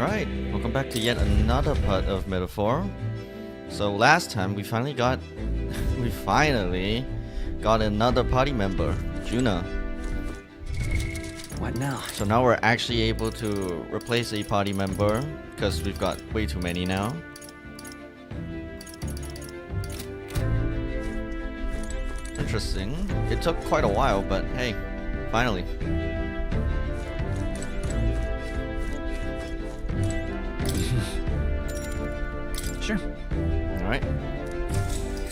Alright, welcome back to yet another part of Metaphor. So last time we finally got another party member, Juna. What now? So now we're actually able to replace a party member because we've got way too many now. Interesting. It took quite a while, but hey, finally. Sure. Alright.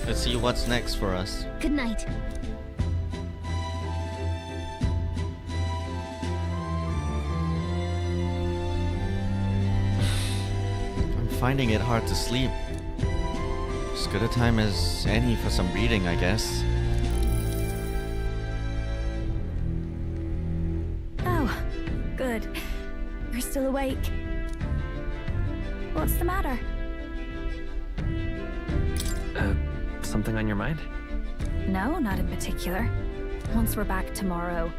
Let's see what's next for us. Good night. I'm finding it hard to sleep. As good a time as any for some reading, I guess. Oh, good. You're still awake. What's the matter? Something on your mind? No, not in particular. Once we're back tomorrow,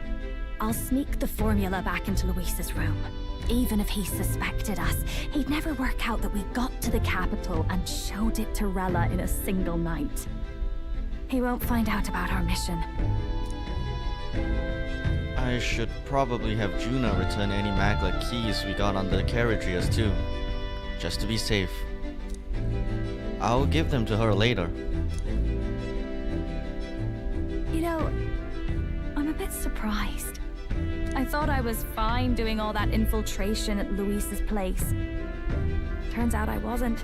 I'll sneak the formula back into Luis's room. Even if he suspected us, he'd never work out that we got to the capital and showed it to Rella in a single night. He won't find out about our mission. I should probably have Juna return any Magla keys we got on the carriages too, just to be safe. I'll give them to her later. You know, I'm a bit surprised. I thought I was fine doing all that infiltration at Luis's place. Turns out I wasn't.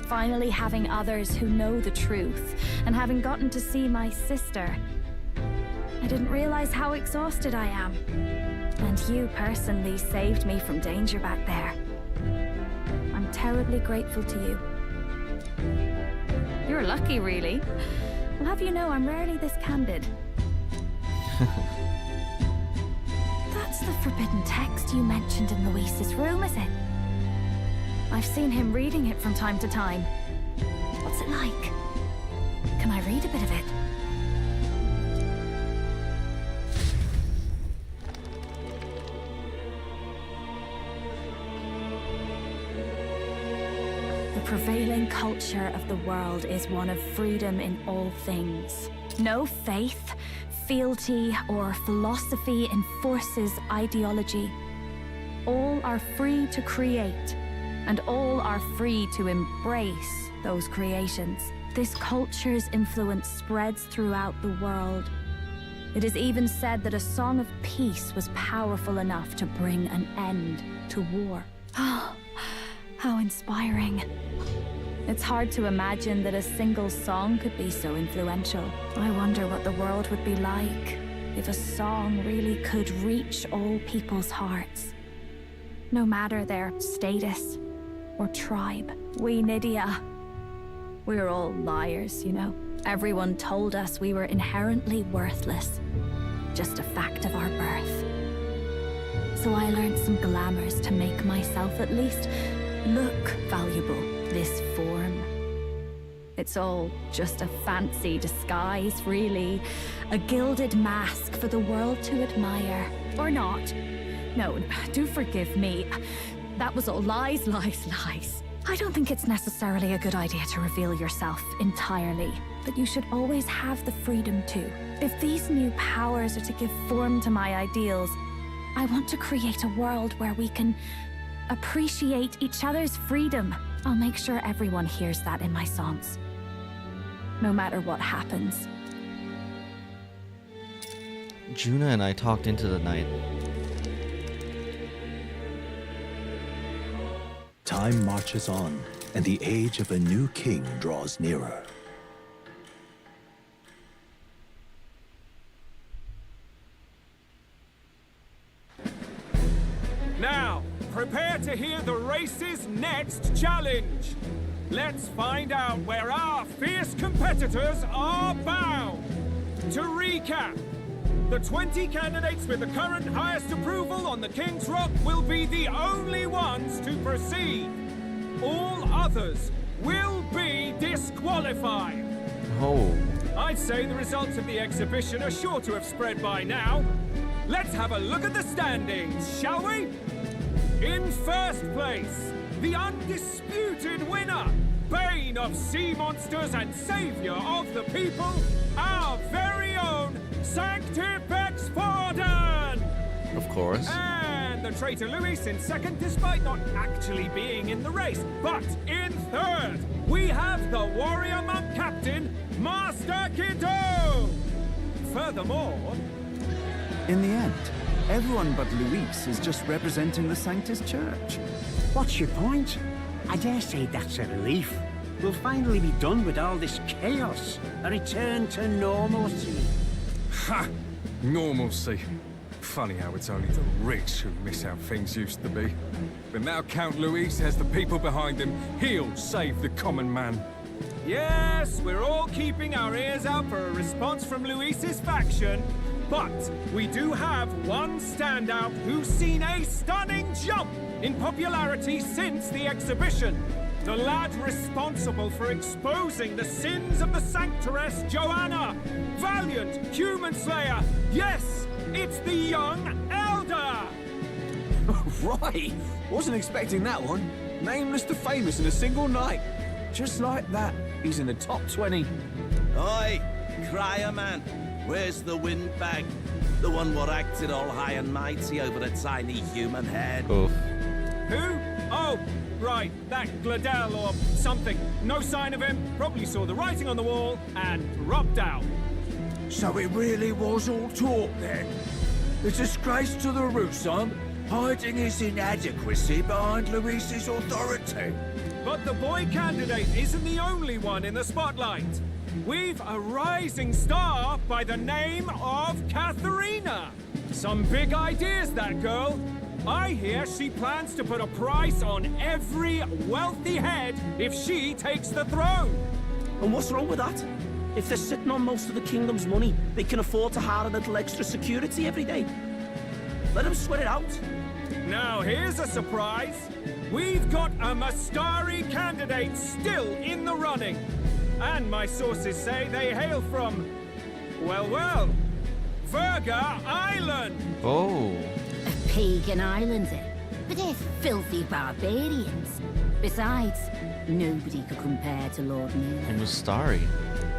Finally having others who know the truth, and having gotten to see my sister, I didn't realize how exhausted I am. And you personally saved me from danger back there. I'm terribly grateful to you. You're lucky, really. I'll have you know I'm rarely this candid. That's the forbidden text you mentioned in Luis's room, is it? I've seen him reading it from time to time. What's it like? Can I read a bit of it? The prevailing culture of the world is one of freedom in all things. No faith, fealty, or philosophy enforces ideology. All are free to create, and all are free to embrace those creations. This culture's influence spreads throughout the world. It is even said that a song of peace was powerful enough to bring an end to war. Oh, how inspiring. It's hard to imagine that a single song could be so influential. I wonder what the world would be like if a song really could reach all people's hearts. No matter their status or tribe. We Nydia, we're all liars, you know. Everyone told us we were inherently worthless. Just a fact of our birth. So I learned some glamours to make myself at least look valuable. This form. It's all just a fancy disguise, really. A gilded mask for the world to admire. Or not. No, do forgive me. That was all lies, lies, lies. I don't think it's necessarily a good idea to reveal yourself entirely, but you should always have the freedom to. If these new powers are to give form to my ideals, I want to create a world where we can appreciate each other's freedom. I'll make sure everyone hears that in my songs. No matter what happens. Juna and I talked into the night. Time marches on, and the age of a new king draws nearer. Now, prepare to hear the race's next challenge. Let's find out where our fierce competitors are bound. To recap, the 20 candidates with the current highest approval on the King's Rock will be the only ones to proceed. All others will be disqualified. Oh. I'd say the results of the exhibition are sure to have spread by now. Let's have a look at the standings, shall we? In first place, the undisputed winner, bane of sea monsters and savior of the people, our very own Sanctifex Forden! Of course. And the traitor Luis in second, despite not actually being in the race. But in third, we have the warrior monk captain, Master Kiddo! Furthermore... In the end, everyone but Luis is just representing the Sanctus Church. What's your point? I dare say that's a relief. We'll finally be done with all this chaos. A return to normalcy. Ha! Normalcy. Funny how it's only the rich who miss how things used to be. But now Count Luis has the people behind him. He'll save the common man. Yes, we're all keeping our ears out for a response from Luis's faction. But we do have one standout who's seen a stunning jump in popularity since the exhibition. The lad responsible for exposing the sins of the Sanctoress Joanna. Valiant human slayer. Yes, it's the young elder. Right! Wasn't expecting that one. Nameless to famous in a single night. Just like that, he's in the top 20. Oi, crier man, where's the windbag? The one what acted all high and mighty over a tiny human head. Oof. Who? Oh, right, that Gladel or something. No sign of him, probably saw the writing on the wall and dropped out. So it really was all talk then? The disgrace to the Russon, hiding his inadequacy behind Luis's authority. But the boy candidate isn't the only one in the spotlight. We've a rising star by the name of Katharina. Some big ideas, that girl. I hear she plans to put a price on every wealthy head if she takes the throne. And what's wrong with that? If they're sitting on most of the kingdom's money, they can afford to hire a little extra security every day. Let them sweat it out. Now here's a surprise. We've got a Mastari candidate still in the running. And my sources say they hail from, well, Verga Island. Oh. A pagan island, eh? But they're filthy barbarians. Besides, nobody could compare to Lord Nina. And Mustari.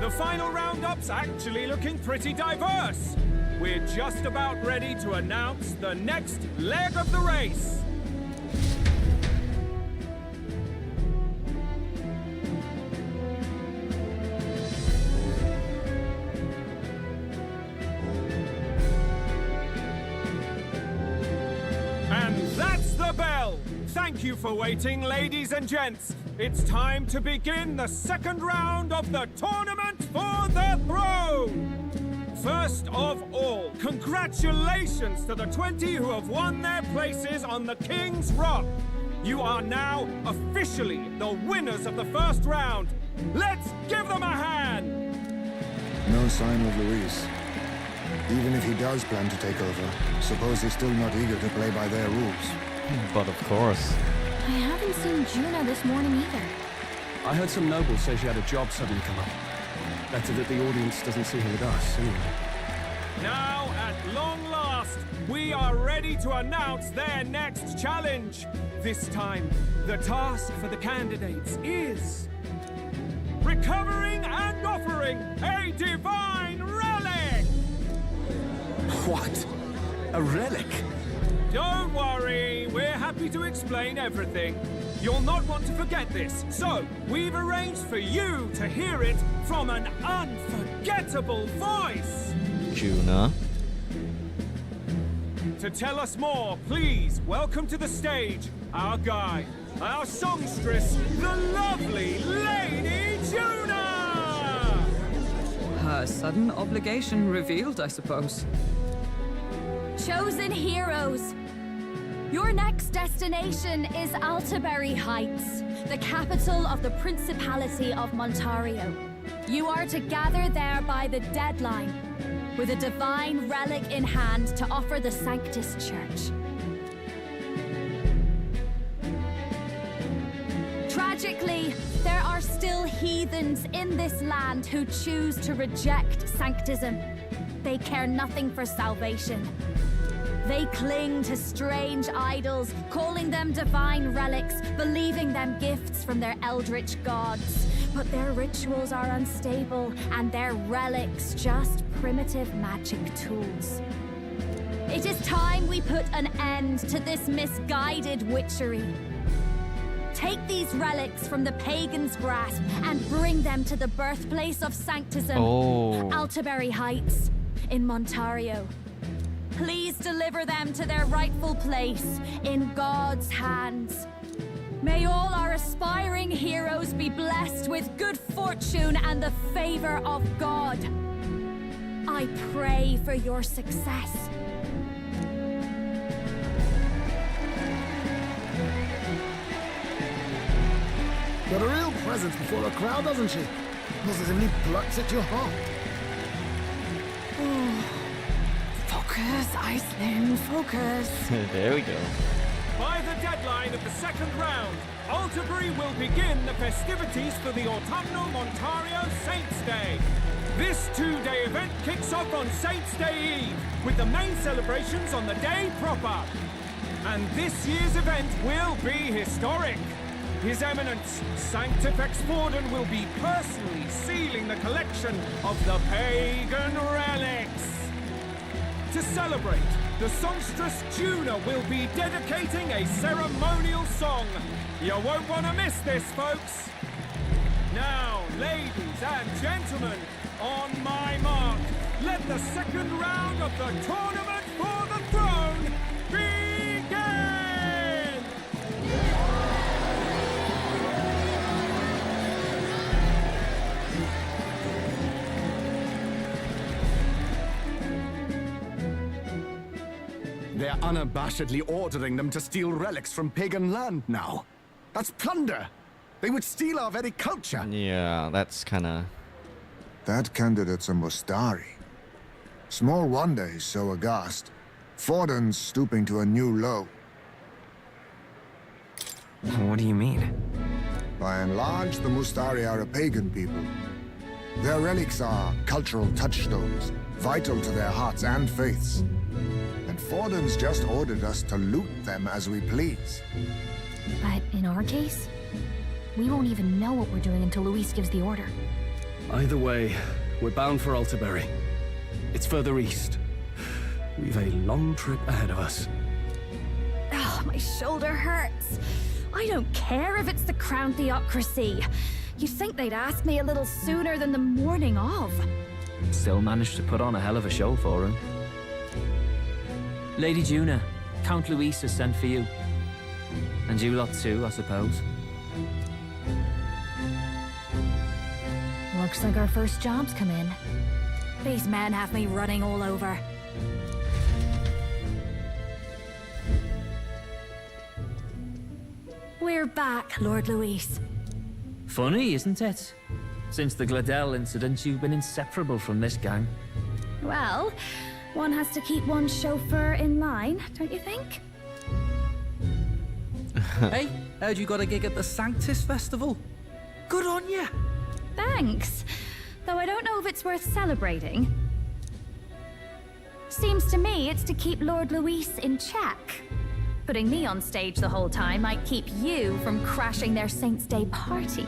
The final roundup's actually looking pretty diverse. We're just about ready to announce the next leg of the race. And that's the bell. Thank you for waiting, ladies and gents. It's time to begin the second round of the tournament for the throne. First of all, congratulations to the 20 who have won their places on the King's Rock. You are now officially the winners of the first round. Let's give them a hand. No sign of Luis. Even if he does plan to take over, suppose he's still not eager to play by their rules. But of course. I haven't seen Juna this morning either. I heard some nobles say she had a job suddenly come up. Better that the audience doesn't see her with us, anyway. Now, at long last, we are ready to announce their next challenge. This time, the task for the candidates is... recovering and offering a divine relic! What? A relic? Don't worry, we're happy to explain everything. You'll not want to forget this, so we've arranged for you to hear it from an unforgettable voice. Juna. To tell us more, please welcome to the stage our guide, our songstress, the lovely Lady Juna! Her sudden obligation revealed, I suppose. Chosen heroes, your next destination is Altaberry Heights, the capital of the Principality of Montario. You are to gather there by the deadline, with a divine relic in hand to offer the Sanctus Church. Tragically, there are still heathens in this land who choose to reject sanctism. They care nothing for salvation. They cling to strange idols, calling them divine relics, believing them gifts from their eldritch gods. But their rituals are unstable, and their relics just primitive magic tools. It is time we put an end to this misguided witchery. Take these relics from the pagan's grasp and bring them to the birthplace of Sanctism, Altaberry Heights, in Montario. Please deliver them to their rightful place in God's hands. May all our aspiring heroes be blessed with good fortune and the favor of God. I pray for your success. Got a real presence before a crowd, doesn't she? Positively plucks at your heart. Focus, Iceland, focus. There we go. By the deadline of the second round, Altaberry will begin the festivities for the autumnal Montario Saints' Day. This two-day event kicks off on Saints' Day Eve, with the main celebrations on the day proper. And this year's event will be historic. His Eminence, Sanctifex Forden, will be personally sealing the collection of the pagan relics. To celebrate, the songstress Juna will be dedicating a ceremonial song. You won't want to miss this, folks. Now, ladies and gentlemen, on my mark, let the second round of the tournament for the throne begin! They're unabashedly ordering them to steal relics from pagan land now. That's plunder. They would steal our very culture. Yeah, that's kinda... That candidate's a Mustari. Small wonder he's so aghast. Forden's stooping to a new low. What do you mean? By and large, the Mustari are a pagan people. Their relics are cultural touchstones, vital to their hearts and faiths. And Forden's just ordered us to loot them as we please. But in our case, we won't even know what we're doing until Luis gives the order. Either way, we're bound for Altaberry. It's further east. We've a long trip ahead of us. Oh, my shoulder hurts. I don't care if it's the Crown Theocracy. You'd think they'd ask me a little sooner than the morning of. Still managed to put on a hell of a show for him. Lady Juna, Count Luis has sent for you. And you lot too, I suppose. Looks like our first job's come in. These men have me running all over. We're back, Lord Luis. Funny, isn't it? Since the Gladell incident, you've been inseparable from this gang. Well, one has to keep one's chauffeur in line, don't you think? Hey, heard you got a gig at the Sanctus Festival? Good on ya! Thanks. Though I don't know if it's worth celebrating. Seems to me it's to keep Lord Luis in check. Putting me on stage the whole time might keep you from crashing their Saints' Day party.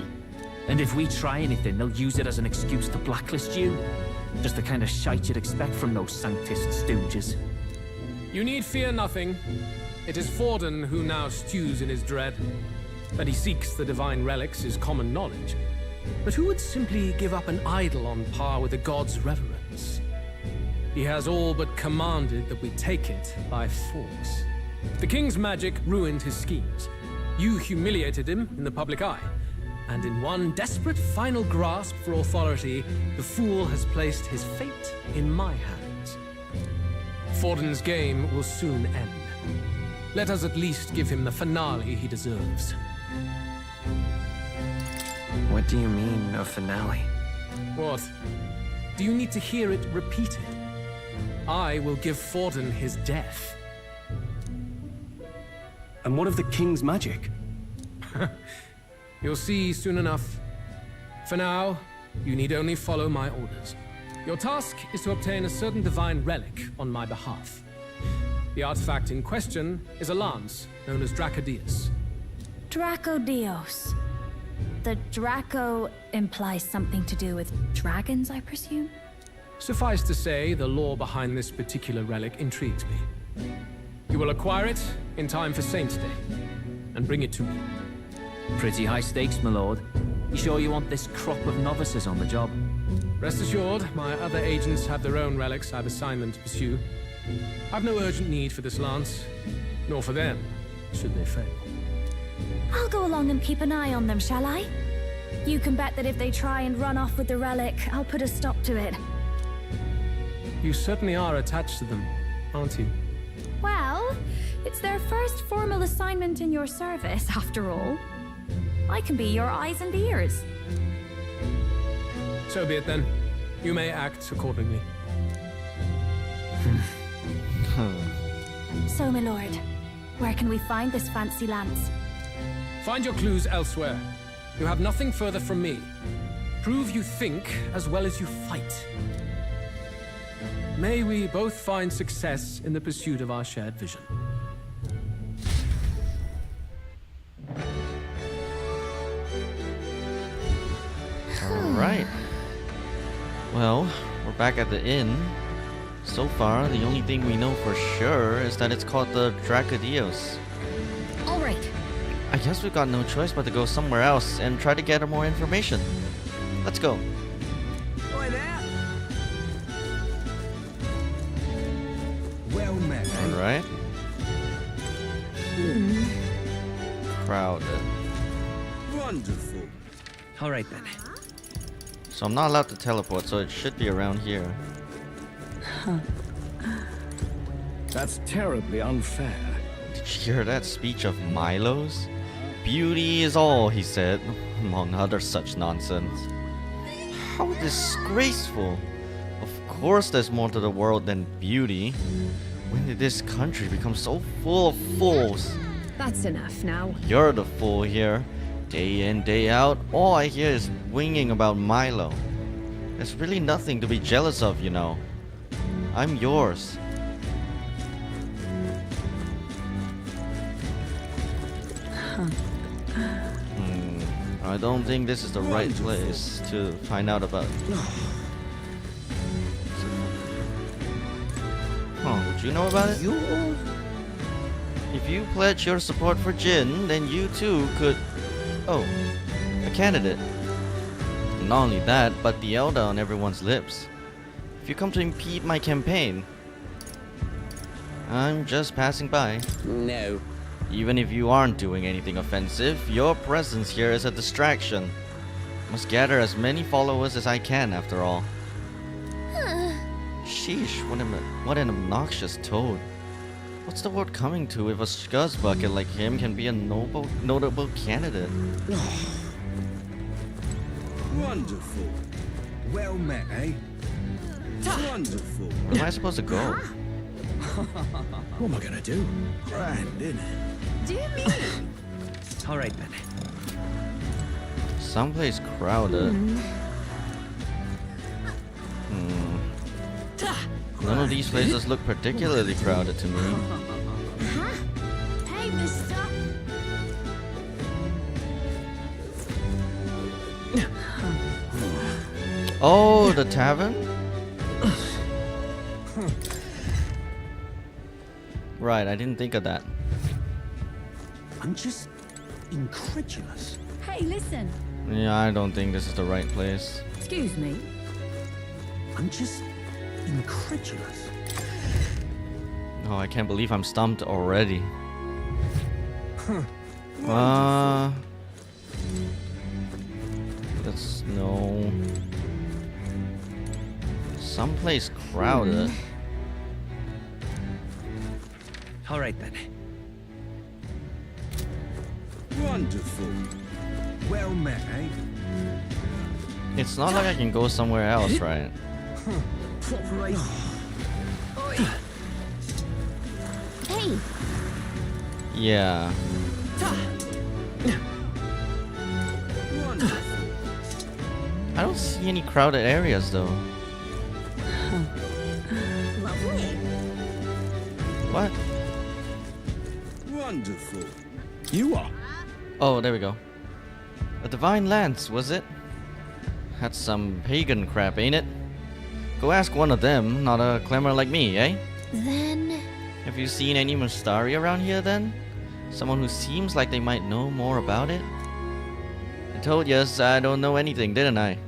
And if we try anything, they'll use it as an excuse to blacklist you. Just the kind of shite you'd expect from those Sanctist stooges. You need fear nothing. It is Forden who now stews in his dread. That he seeks the divine relics is common knowledge. But who would simply give up an idol on par with a god's reverence? He has all but commanded that we take it by force. The king's magic ruined his schemes. You humiliated him in the public eye. And in one desperate final grasp for authority, the fool has placed his fate in my hands. Forden's game will soon end. Let us at least give him the finale he deserves. What do you mean, a finale? What? Do you need to hear it repeated? I will give Forden his death. And what of the king's magic? You'll see soon enough. For now, you need only follow my orders. Your task is to obtain a certain divine relic on my behalf. The artifact in question is a lance known as Dracodius. Dracodios. The Draco implies something to do with dragons, I presume? Suffice to say, the lore behind this particular relic intrigues me. You will acquire it in time for Saint's Day, and bring it to me. Pretty high stakes, my lord. You sure you want this crop of novices on the job? Rest assured, my other agents have their own relics I've assigned them to pursue. I've no urgent need for this lance, nor for them, should they fail. I'll go along and keep an eye on them, shall I? You can bet that if they try and run off with the relic, I'll put a stop to it. You certainly are attached to them, aren't you? Well, it's their first formal assignment in your service, after all. I can be your eyes and ears. So be it then. You may act accordingly. So, my lord, where can we find this fancy lance? Find your clues elsewhere. You have nothing further from me. Prove you think as well as you fight. May we both find success in the pursuit of our shared vision. Alright. Well, we're back at the inn. So far, the only thing we know for sure is that it's called the Dracodios. Alright. I guess we've got no choice but to go somewhere else and try to get more information. Let's go. Oi there! Well met, eh? Alright. Crowded. Wonderful. Alright then. So I'm not allowed to teleport, so it should be around here. That's terribly unfair. Did you hear that speech of Milo's? Beauty is all, he said, among other such nonsense. How disgraceful! Of course there's more to the world than beauty. When did this country become so full of fools? That's enough now. You're the fool here. Day in, day out, all I hear is whinging about Milo. There's really nothing to be jealous of, you know. I'm yours. I don't think this is the right place to find out about. Oh, would you know about it? If you pledge your support for Jin, then you too could... Oh, a candidate. Not only that, but the elder on everyone's lips. If you come to impede my campaign, I'm just passing by. No. Even if you aren't doing anything offensive, your presence here is a distraction. Must gather as many followers as I can, after all. Sheesh, what an obnoxious toad. What's the world coming to if a scuzzbucket like him can be a notable candidate? Wonderful. Well met, eh? Wonderful. Where am I supposed to go? What am I gonna do? Grand, innit? Do me. Alright then. Someplace crowded. None of these places look particularly crowded to me. Hey, mister. Oh, the tavern? Right, I didn't think of that. I'm just incredulous. Hey, listen. Yeah, I don't think this is the right place. Excuse me. I'm just incredulous. Oh, I can't believe I'm stumped already. Let's know. Someplace crowded. Alright then. Wonderful. Well met, eh? It's not like I can go somewhere else, right? Hey. Yeah. I don't see any crowded areas though. Lovely. What? Wonderful. You are? Oh, there we go. A divine lance, was it? That's some pagan crap, ain't it? Go ask one of them, not a clamor like me, eh? Then... Have you seen any Mustari around here then? Someone who seems like they might know more about it? I told yous I don't know anything, didn't I?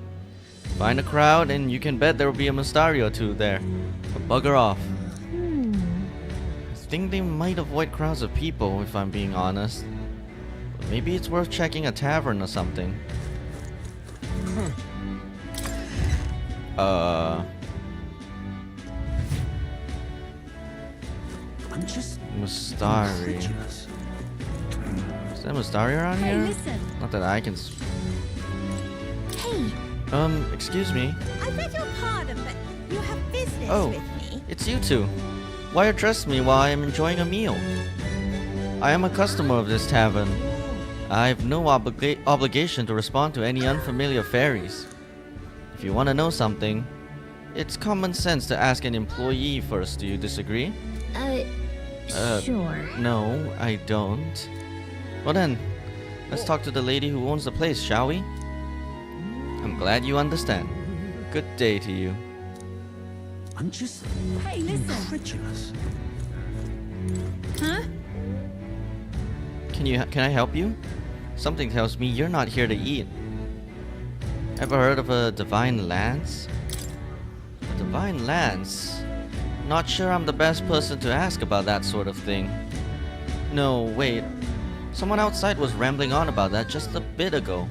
Find a crowd and you can bet there will be a Mustari or two there. But bugger off. I think they might avoid crowds of people, if I'm being honest. But maybe it's worth checking a tavern or something. I'm just Mustari. incredulous. Is there Mustari around Hey, here? listen. Not that I can. Hey, Excuse me. I beg your pardon, but you have business Oh, with me. it's you two. Why address me while I am enjoying a meal? I am a customer of this tavern. I have no obligation to respond to any unfamiliar fairies. If you want to know something, it's common sense to ask an employee first. Do you disagree? Sure. No, I don't. Well then, let's talk to the lady who owns the place, shall we? I'm glad you understand. Good day to you. I'm just Hey, listen. incredulous. Huh? Can I help you? Something tells me you're not here to eat. Ever heard of a divine lance? A divine lance? Not sure I'm the best person to ask about that sort of thing. No, wait. Someone outside was rambling on about that just a bit ago.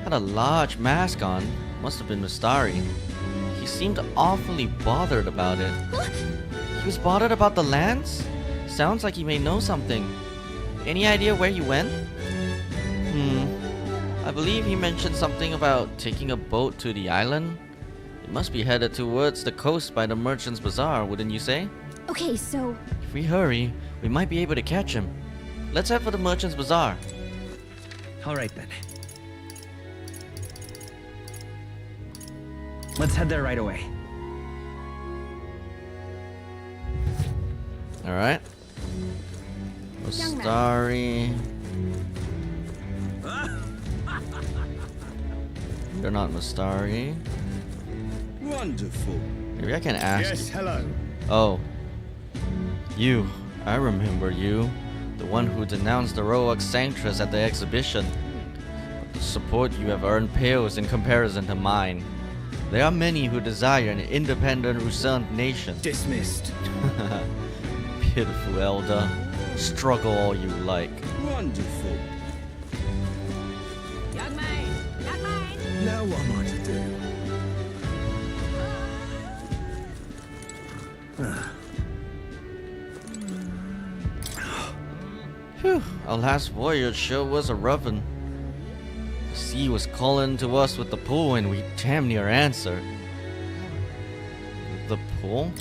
Had a large mask on. Must have been Mustari. He seemed awfully bothered about it. He was bothered about the lance? Sounds like he may know something. Any idea where he went? I believe he mentioned something about taking a boat to the island. It must be headed towards the coast by the Merchant's Bazaar, wouldn't you say? Okay, so... If we hurry, we might be able to catch him. Let's head for the Merchant's Bazaar. All right then. Let's head there right away. Alright. Mustari. You're not Mustari. Wonderful. Maybe I can ask. Yes, hello. Oh. You. I remember you. The one who denounced the Roach Sanctress at the exhibition. But the support you have earned pales in comparison to mine. There are many who desire an independent Rusant nation. Dismissed. Pitiful elder. Struggle all you like. Wonderful. Young man, young man. Now what am I to do? Phew, our last voyage sure was a rough one. The sea was calling to us with the pull and we damn near answered. The pull?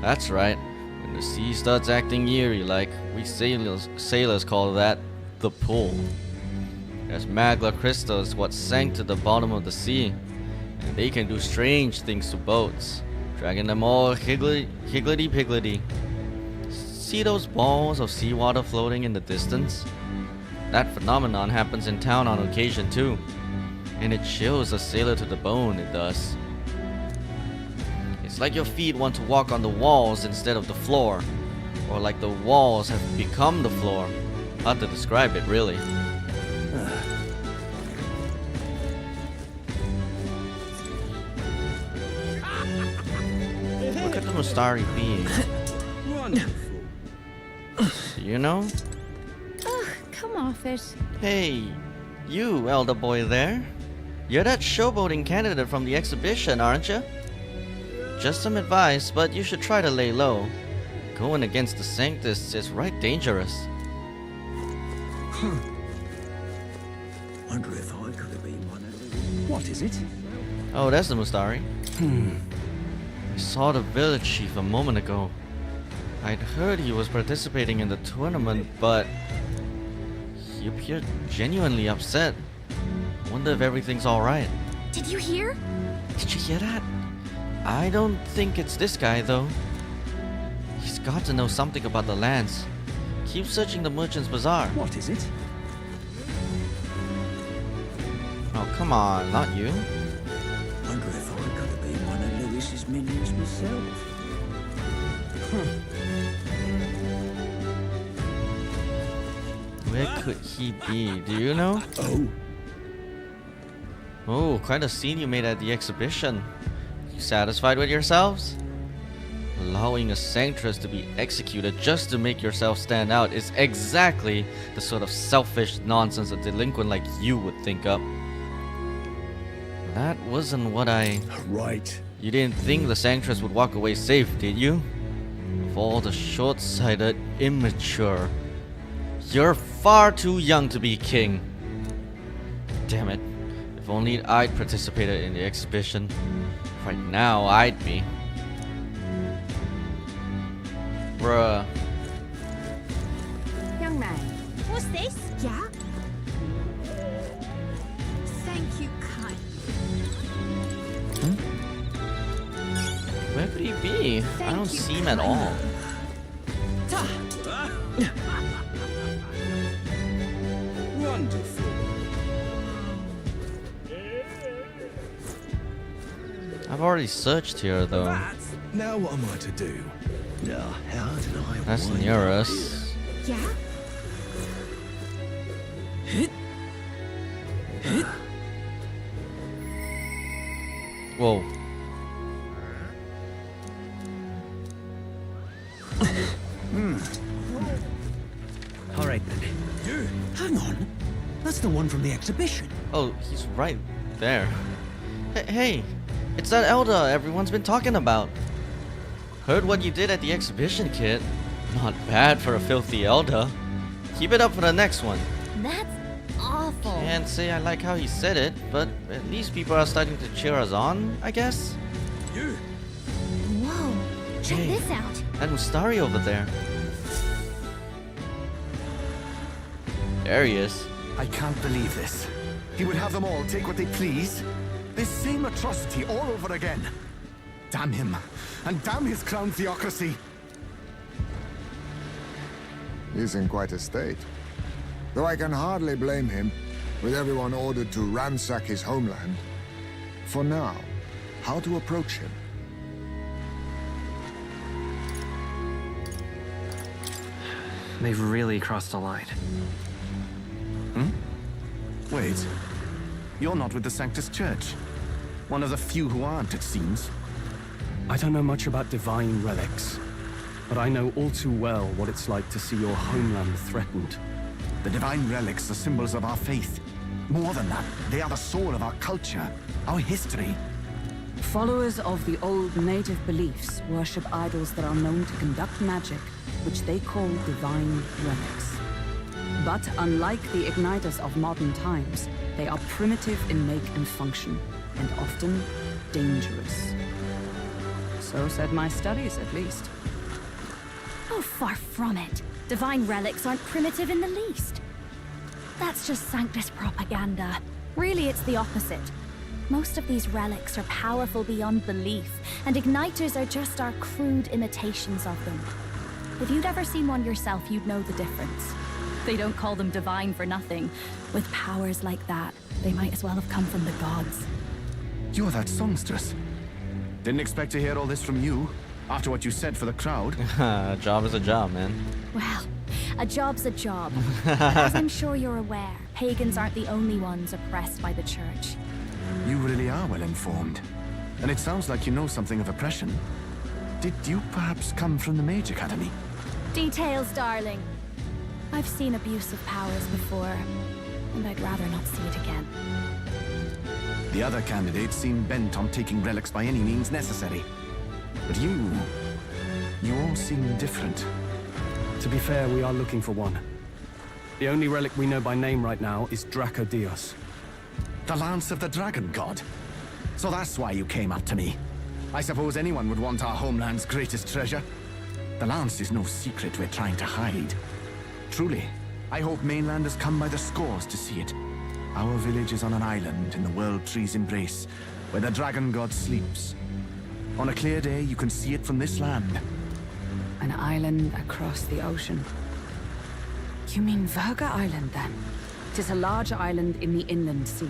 That's right. When the sea starts acting eerie like we sailors call that the pull. There's magla crystals what sank to the bottom of the sea, and they can do strange things to boats, dragging them all higgledy-piggledy. See those balls of seawater floating in the distance? That phenomenon happens in town on occasion too, and it chills a sailor to the bone, it does. It's like your feet want to walk on the walls instead of the floor, or like the walls have become the floor. Hard to describe it, really. Look at the Mustari being. Wonderful. Do you know? Ugh, come off it. Hey, you, elder boy there. You're that showboating candidate from the exhibition, aren't you? Just some advice, but you should try to lay low. Going against the Sanctus is right dangerous. Wonder if I could have been one of them. What is it? Oh, that's the Mustari. I saw the village chief a moment ago. I'd heard he was participating in the tournament, but he appeared genuinely upset. I wonder if everything's alright. Did you hear? Did you hear that? I don't think it's this guy, though. He's got to know something about the lands. Keep searching the merchant's bazaar. What is it? Oh, come on, not you. Wonder if I could be one of Lewis's minions myself. Where could he be? Do you know? Oh, quite a scene you made at the exhibition. You satisfied with yourselves? Allowing a sanctress to be executed just to make yourself stand out is exactly the sort of selfish nonsense a delinquent like you would think up. That wasn't what I... Right. You didn't think the sanctress would walk away safe, did you? Of all the short-sighted, immature... You're far too young to be king. Damn it. If only I'd participated in the exhibition. Right now, I'd be. Bruh. Young man. What's this? Yeah? Thank you, kind. Where could he be? I don't see him at all. Wonderful. I've already searched here though. Now what am I to do? How did I That's wind near up us. Yeah? Whoa. All right then. Hang on. That's the one from the exhibition. Oh, he's right there. Hey, it's that elder everyone's been talking about. Heard what you did at the exhibition, kid. Not bad for a filthy elder. Keep it up for the next one. That's awful. Can't say I like how he said it, but at least people are starting to cheer us on, I guess. Whoa, check Hey. this out. That Mustari over there. There he is. I can't believe this. He would have them all take what they please. This same atrocity all over again. Damn him, and damn his crown theocracy. He's in quite a state. Though I can hardly blame him, with everyone ordered to ransack his homeland. For now, how to approach him? They've really crossed a line. Wait. You're not with the Sanctus Church. One of the few who aren't, it seems. I don't know much about divine relics, but I know all too well what it's like to see your homeland threatened. The divine relics are symbols of our faith. More than that, they are the soul of our culture, our history. Followers of the old native beliefs worship idols that are known to conduct magic, which they call divine relics. But unlike the igniters of modern times, they are primitive in make and function, and often dangerous. So said my studies, at least. Oh, far from it. Divine relics aren't primitive in the least. That's just Sanctus propaganda. Really, it's the opposite. Most of these relics are powerful beyond belief, and igniters are just our crude imitations of them. If you'd ever seen one yourself, you'd know the difference. They don't call them divine for nothing. With powers like that, they might as well have come from the gods. You're that songstress. Didn't expect to hear all this from you, after what you said for the crowd. A job is a job, man. Well, a job's a job. But as I'm sure you're aware, pagans aren't the only ones oppressed by the church. You really are well informed. And it sounds like you know something of oppression. Did you perhaps come from the Mage Academy? Details, darling. I've seen abuse of powers before, and I'd rather not see it again. The other candidates seem bent on taking relics by any means necessary. But you all seem different. To be fair, we are looking for one. The only relic we know by name right now is Draco Dios. The Lance of the Dragon God. So that's why you came up to me. I suppose anyone would want our homeland's greatest treasure. The Lance is no secret we're trying to hide. Truly, I hope mainlanders come by the scores to see it. Our village is on an island in the World Tree's embrace, where the Dragon God sleeps. On a clear day, you can see it from this land. An island across the ocean. You mean Verga Island, then? It is a large island in the inland sea.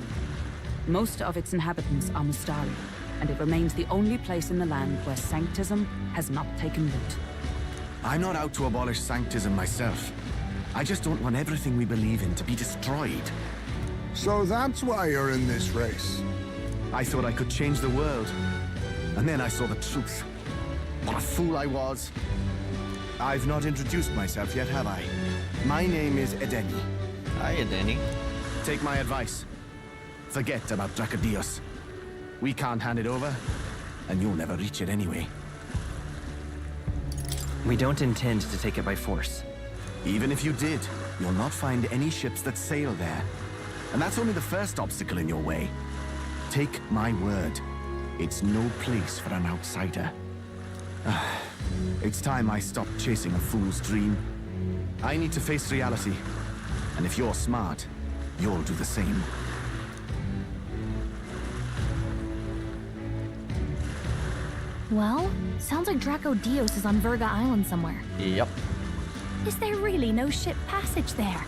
Most of its inhabitants are Mustari, and it remains the only place in the land where sanctism has not taken root. I'm not out to abolish sanctism myself. I just don't want everything we believe in to be destroyed. So that's why you're in this race. I thought I could change the world. And then I saw the truth. What a fool I was. I've not introduced myself yet, have I? My name is Edeni. Hi, Edeni. Take my advice. Forget about Dracodios. We can't hand it over, and you'll never reach it anyway. We don't intend to take it by force. Even if you did, you'll not find any ships that sail there. And that's only the first obstacle in your way. Take my word. It's no place for an outsider. It's time I stopped chasing a fool's dream. I need to face reality. And if you're smart, you'll do the same. Well, sounds like Dracodios is on Verga Island somewhere. Yep. Is there really no ship passage there?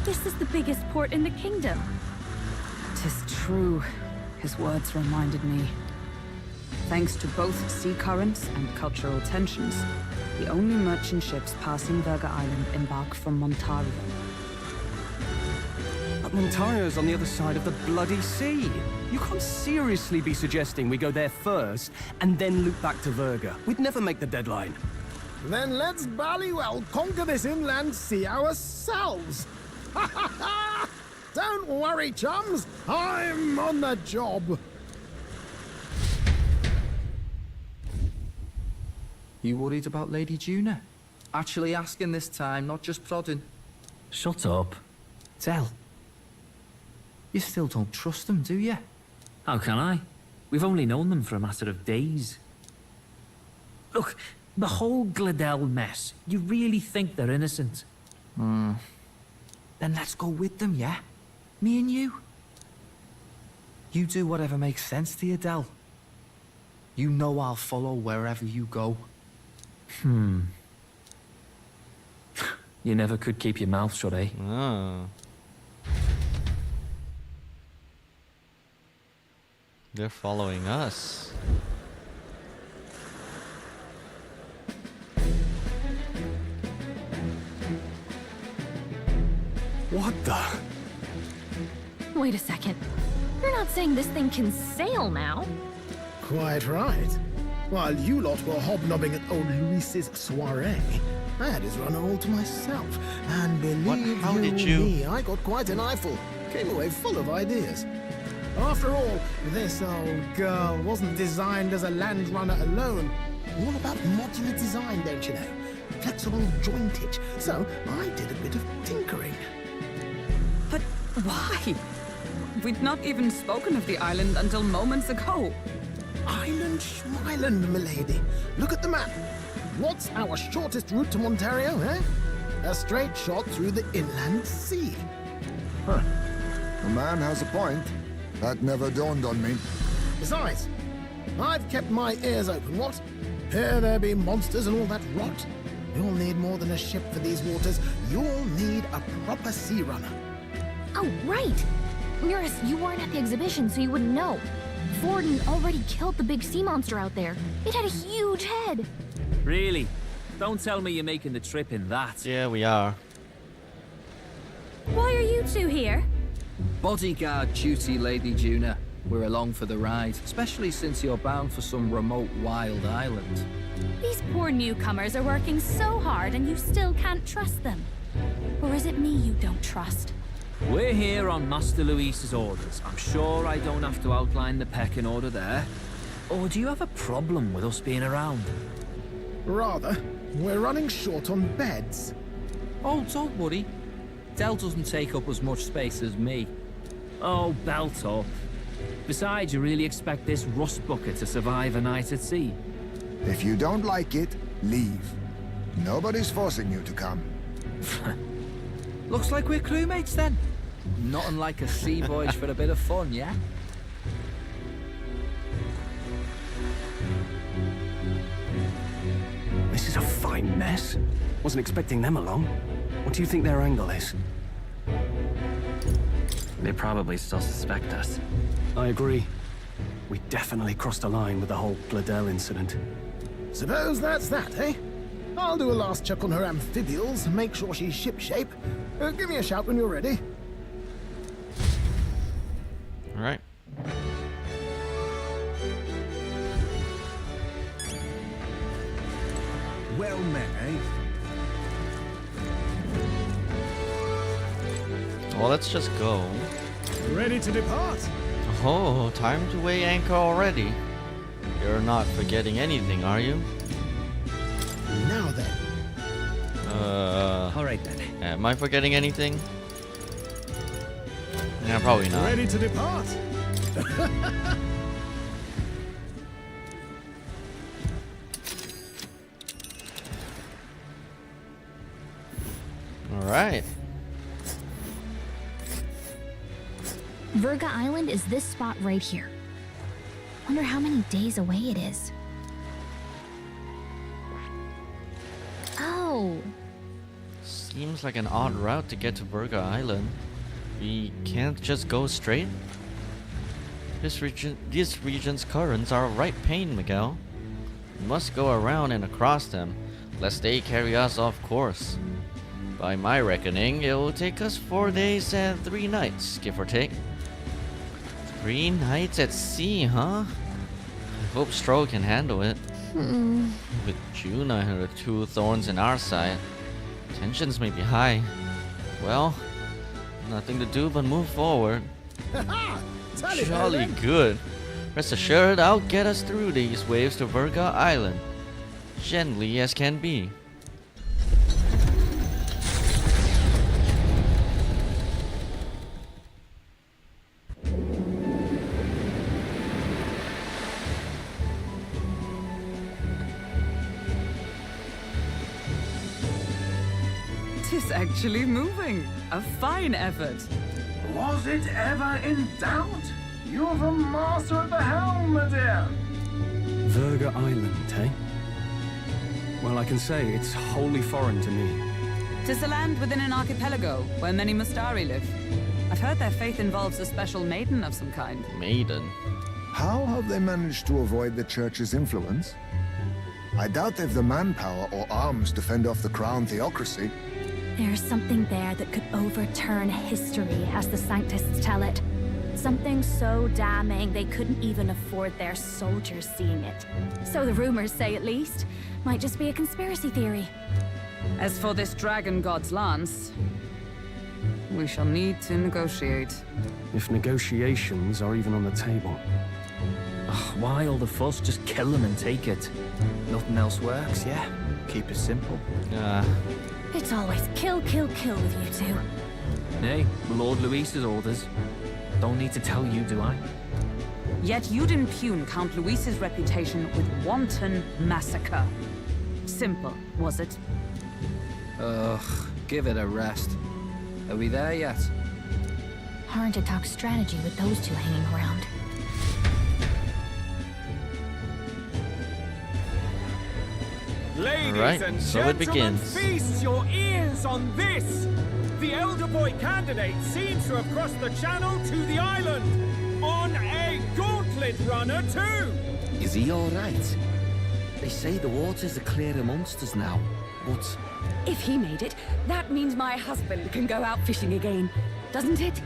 This is the biggest port in the kingdom. 'Tis true. His words reminded me. Thanks to both sea currents and cultural tensions, the only merchant ships passing Verga Island embark from Montario. But Montario's on the other side of the bloody sea. You can't seriously be suggesting we go there first and then loop back to Verga. We'd never make the deadline. Then let's ballywell conquer this inland sea ourselves. Ha ha ha! Don't worry, chums. I'm on the job. You worried about Lady Juna? Actually asking this time, not just prodding. Shut up. Tell. You still don't trust them, do you? How can I? We've only known them for a matter of days. Look, the whole Gladell mess, you really think they're innocent? Then let's go with them, yeah? Me and you. You do whatever makes sense to you, Del. You know I'll follow wherever you go. You never could keep your mouth shut, eh? Oh. They're following us. What the? Wait a second. You're not saying this thing can sail now? Quite right. While you lot were hobnobbing at old Luis's soiree, I had his runner all to myself. And believe How did you? me, I got quite an eyeful. Came away full of ideas. After all, this old girl wasn't designed as a land runner alone. All about modular design, don't you know? Flexible jointage. So I did a bit of tinkering. But why? We'd not even spoken of the island until moments ago. Island Schmeiland, milady. Look at the map. What's our shortest route to Montario, eh? A straight shot through the inland sea. Huh. The man has a point. That never dawned on me. Besides, I've kept my ears open, what? Here there be monsters and all that rot. You'll need more than a ship for these waters. You'll need a proper sea runner. Oh, right! Mirus, you weren't at the exhibition, so you wouldn't know. Forden already killed the big sea monster out there. It had a huge head. Really? Don't tell me you're making the trip in that. Yeah, we are. Why are you two here? Bodyguard duty, Lady Juna. We're along for the ride, especially since you're bound for some remote wild island. These poor newcomers are working so hard and you still can't trust them. Or is it me you don't trust? We're here on Master Luis's orders. I'm sure I don't have to outline the pecking order there. Or do you have a problem with us being around? Rather, we're running short on beds. Oh, don't worry. Del doesn't take up as much space as me. Oh, belt up. Besides, you really expect this rust bucket to survive a night at sea? If you don't like it, leave. Nobody's forcing you to come. Looks like we're crewmates then. Nothing like a sea voyage for a bit of fun, yeah? This is a fine right mess. Wasn't expecting them along. What do you think their angle is? They probably still suspect us. I agree. We definitely crossed a line with the whole Gladel incident. Suppose that's that, eh? I'll do a last check on her amphibials, make sure she's shipshape. Give me a shout when you're ready. All right. Well met, eh? Well, let's just go. Ready to depart? Oh, time to weigh anchor already. You're not forgetting anything, are you? Now then. All right then. Am I forgetting anything? Yeah, probably not. Ready to depart? All right. Virga Island is this spot right here. Wonder how many days away it is. Oh. Seems like an odd route to get to Virga Island. We can't just go straight? This region's currents are a right pain, Miguel. We must go around and across them, lest they carry us off course. By my reckoning, it will take us 4 days and 3 nights, give or take. 3 nights at sea, huh? I hope Stroh can handle it. With Juna and her 2 thorns in our side, tensions may be high. Well, nothing to do but move forward. Jolly good. Rest assured, I'll get us through these waves to Virga Island. Gently as can be. Tis actually moving. A fine effort. Was it ever in doubt? You're the master at the helm, my dear. Virga Island, eh? Well, I can say it's wholly foreign to me. Tis a land within an archipelago where many Mustari live. I've heard their faith involves a special maiden of some kind. Maiden? How have they managed to avoid the church's influence? I doubt they've the manpower or arms to fend off the crown theocracy. There's something there that could overturn history, as the Sanctists tell it. Something so damning they couldn't even afford their soldiers seeing it. So the rumors say, at least. Might just be a conspiracy theory. As for this dragon god's lance, we shall need to negotiate. If negotiations are even on the table. Ugh, why all the fuss? Just kill them and take it. Nothing else works, yeah? Keep it simple. It's always kill, kill, kill with you two. Nay, Lord Luis's orders. Don't need to tell you, do I? Yet you'd impugn Count Luis's reputation with wanton massacre. Simple, was it? Ugh, give it a rest. Are we there yet? Hard to talk strategy with those two hanging around. Ladies Alright, and so it gentlemen, begins. feast your ears on this! The Elder Boy candidate seems to have crossed the channel to the island on a gauntlet runner too! Is he alright? They say the waters are clear amongst us now, but... If he made it, that means my husband can go out fishing again, doesn't it?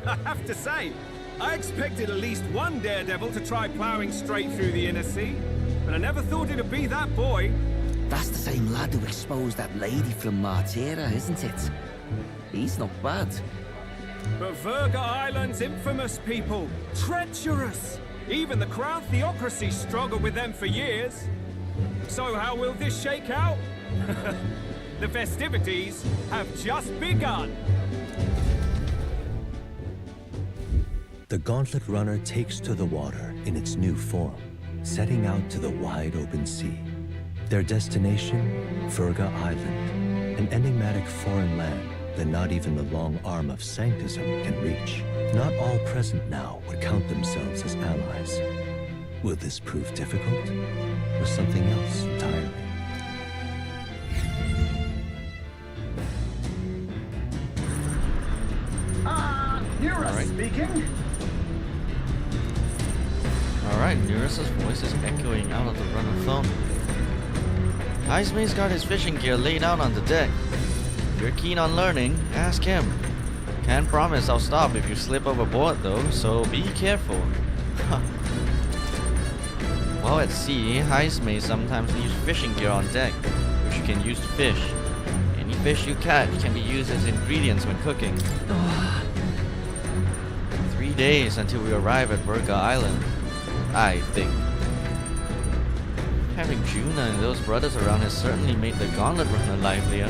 I have to say, I expected at least one daredevil to try ploughing straight through the inner sea, but I never thought it'd be that boy. That's the same lad who exposed that lady from Martira, isn't it? He's not bad. But Virga Island's infamous people, treacherous. Even the Crown Theocracy struggled with them for years. So how will this shake out? The festivities have just begun. The Gauntlet Runner takes to the water in its new form, setting out to the wide open sea. Their destination, Virga Island, an enigmatic foreign land that not even the long arm of Sanctism can reach. Not all present now would count themselves as allies. Will this prove difficult, or something else entirely? Alright, Nereus's voice is echoing out of the runner phone. Heismay's got his fishing gear laid out on the deck. If you're keen on learning, ask him. Can't promise I'll stop if you slip overboard though, so be careful. While at sea, Heismay sometimes leaves fishing gear on deck, which you can use to fish. Any fish you catch can be used as ingredients when cooking. 3 days until we arrive at Virga Island, I think. Having Juna and those brothers around has certainly made the Gauntlet Runner livelier.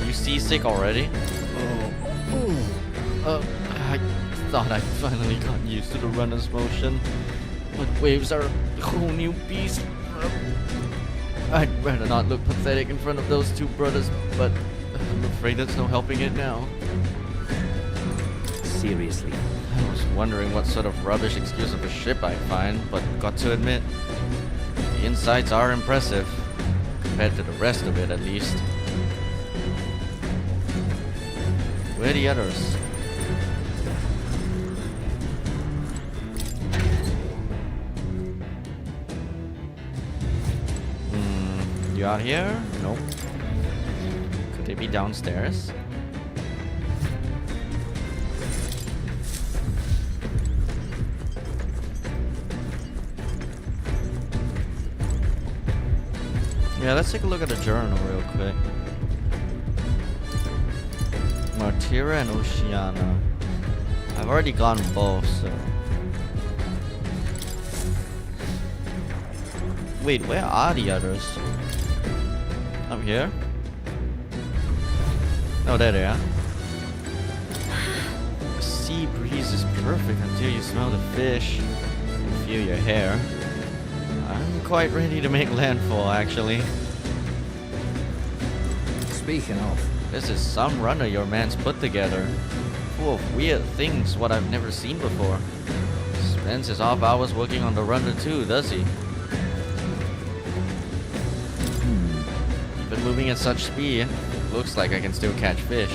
You seasick already? I thought I finally got used to the runner's motion, but waves are a whole new beast. I'd rather not look pathetic in front of those two brothers, but I'm afraid there's no helping it now. Seriously. I was wondering what sort of rubbish excuse of a ship I'd find, but got to admit, the insides are impressive, compared to the rest of it at least. Where are the others? You out here? Nope. Could they be downstairs? Yeah, let's take a look at the journal real quick. Martira and Oceana. I've already gone both, so... Wait, where are the others? Up here? Oh, there they are. The sea breeze is perfect until you smell the fish and feel your hair. I'm quite ready to make landfall, actually. Speaking of, this is some runner your man's put together. Full of weird things what I've never seen before. Spends his off hours working on the runner too, does he? Even moving at such speed, looks like I can still catch fish.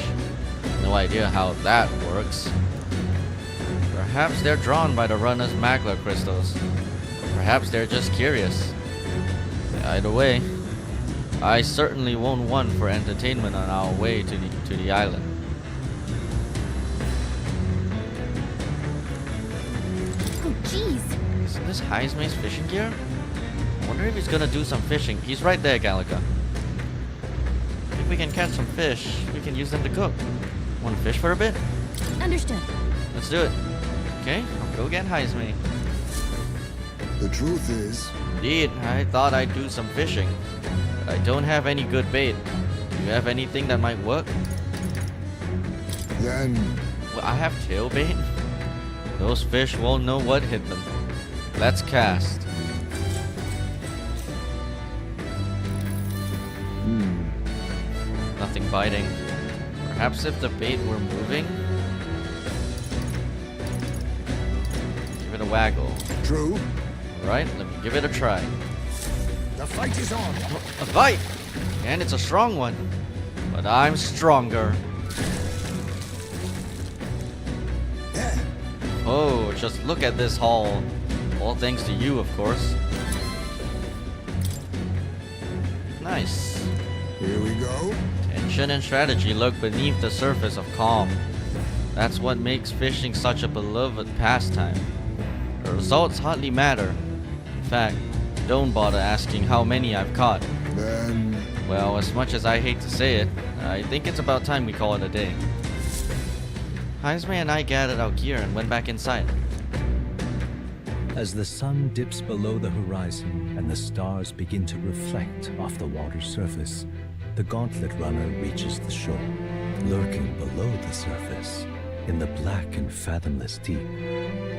No idea how that works. Perhaps they're drawn by the runner's magla crystals. Perhaps they're just curious. Either way, I certainly won't want for entertainment on our way to the island. Oh, jeez. Isn't this Heismay's fishing gear? I wonder if he's gonna do some fishing. He's right there, Gallica. If we can catch some fish, we can use them to cook. Want to fish for a bit? Understood. Let's do it. Okay, I'll go get Heismay. The truth is... Indeed, I thought I'd do some fishing. But I don't have any good bait. Do you have anything that might work? Then... Well, I have tail bait. Those fish won't know what hit them. Let's cast. Nothing biting. Perhaps if the bait were moving? Give it a waggle. True. Alright, let me give it a try. the fight is on. A fight! And it's a strong one. But I'm stronger. Oh, just look at this haul. All thanks to you, of course. Nice. Here we go. Tension and strategy lurk beneath the surface of calm. That's what makes fishing such a beloved pastime. The results hardly matter. In fact, don't bother asking how many I've caught. Then... Well, as much as I hate to say it, I think it's about time we call it a day. Heismay and I gathered our gear and went back inside. As the sun dips below the horizon and the stars begin to reflect off the water's surface, the Gauntlet Runner reaches the shore. Lurking below the surface, in the black and fathomless deep,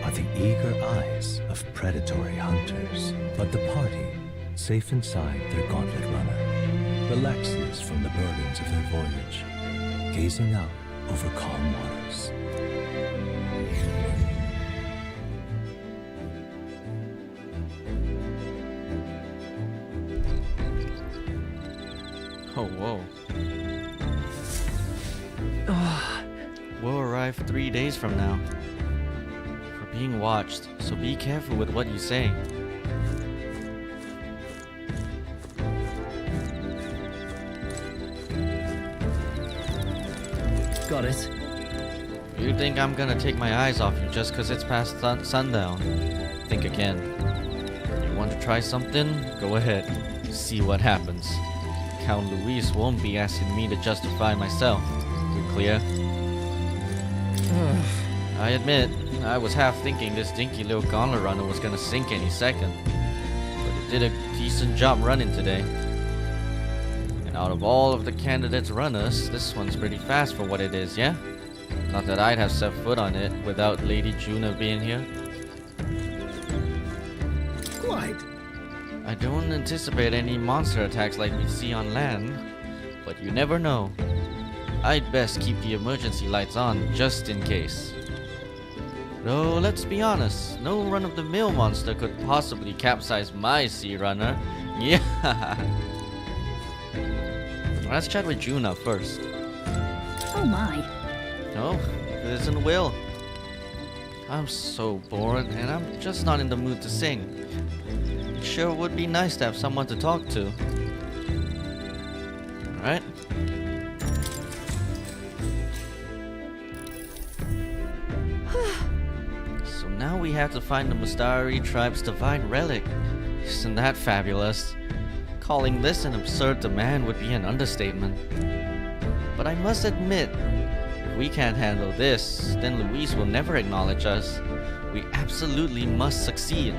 are the eager eyes of predatory hunters. But the party, safe inside their Gauntlet Runner, relaxes from the burdens of their voyage, gazing out over calm waters. Oh, whoa. 3 days from now. We're being watched, so be careful with what you say. Got it. You think I'm gonna take my eyes off you just cause it's past sundown? Think again. You want to try something? Go ahead. See what happens. Count Luis won't be asking me to justify myself. We clear? I admit, I was half thinking this dinky little gauntlet runner was gonna sink any second. But it did a decent job running today. And out of all of the candidates runners, this one's pretty fast for what it is, yeah? Not that I'd have set foot on it without Lady Juna being here. Quite. I don't anticipate any monster attacks like we see on land, but you never know. I'd best keep the emergency lights on just in case. Though, let's be honest, no run-of-the-mill monster could possibly capsize my sea runner. Yeah. Let's chat with Juna first. Oh my. No, it isn't Will. I'm so bored, and I'm just not in the mood to sing. It sure would be nice to have someone to talk to. Alright? So now we have to find the Mustari tribe's divine relic. Isn't that fabulous? Calling this an absurd demand would be an understatement. But I must admit, if we can't handle this, then Luis will never acknowledge us. We absolutely must succeed.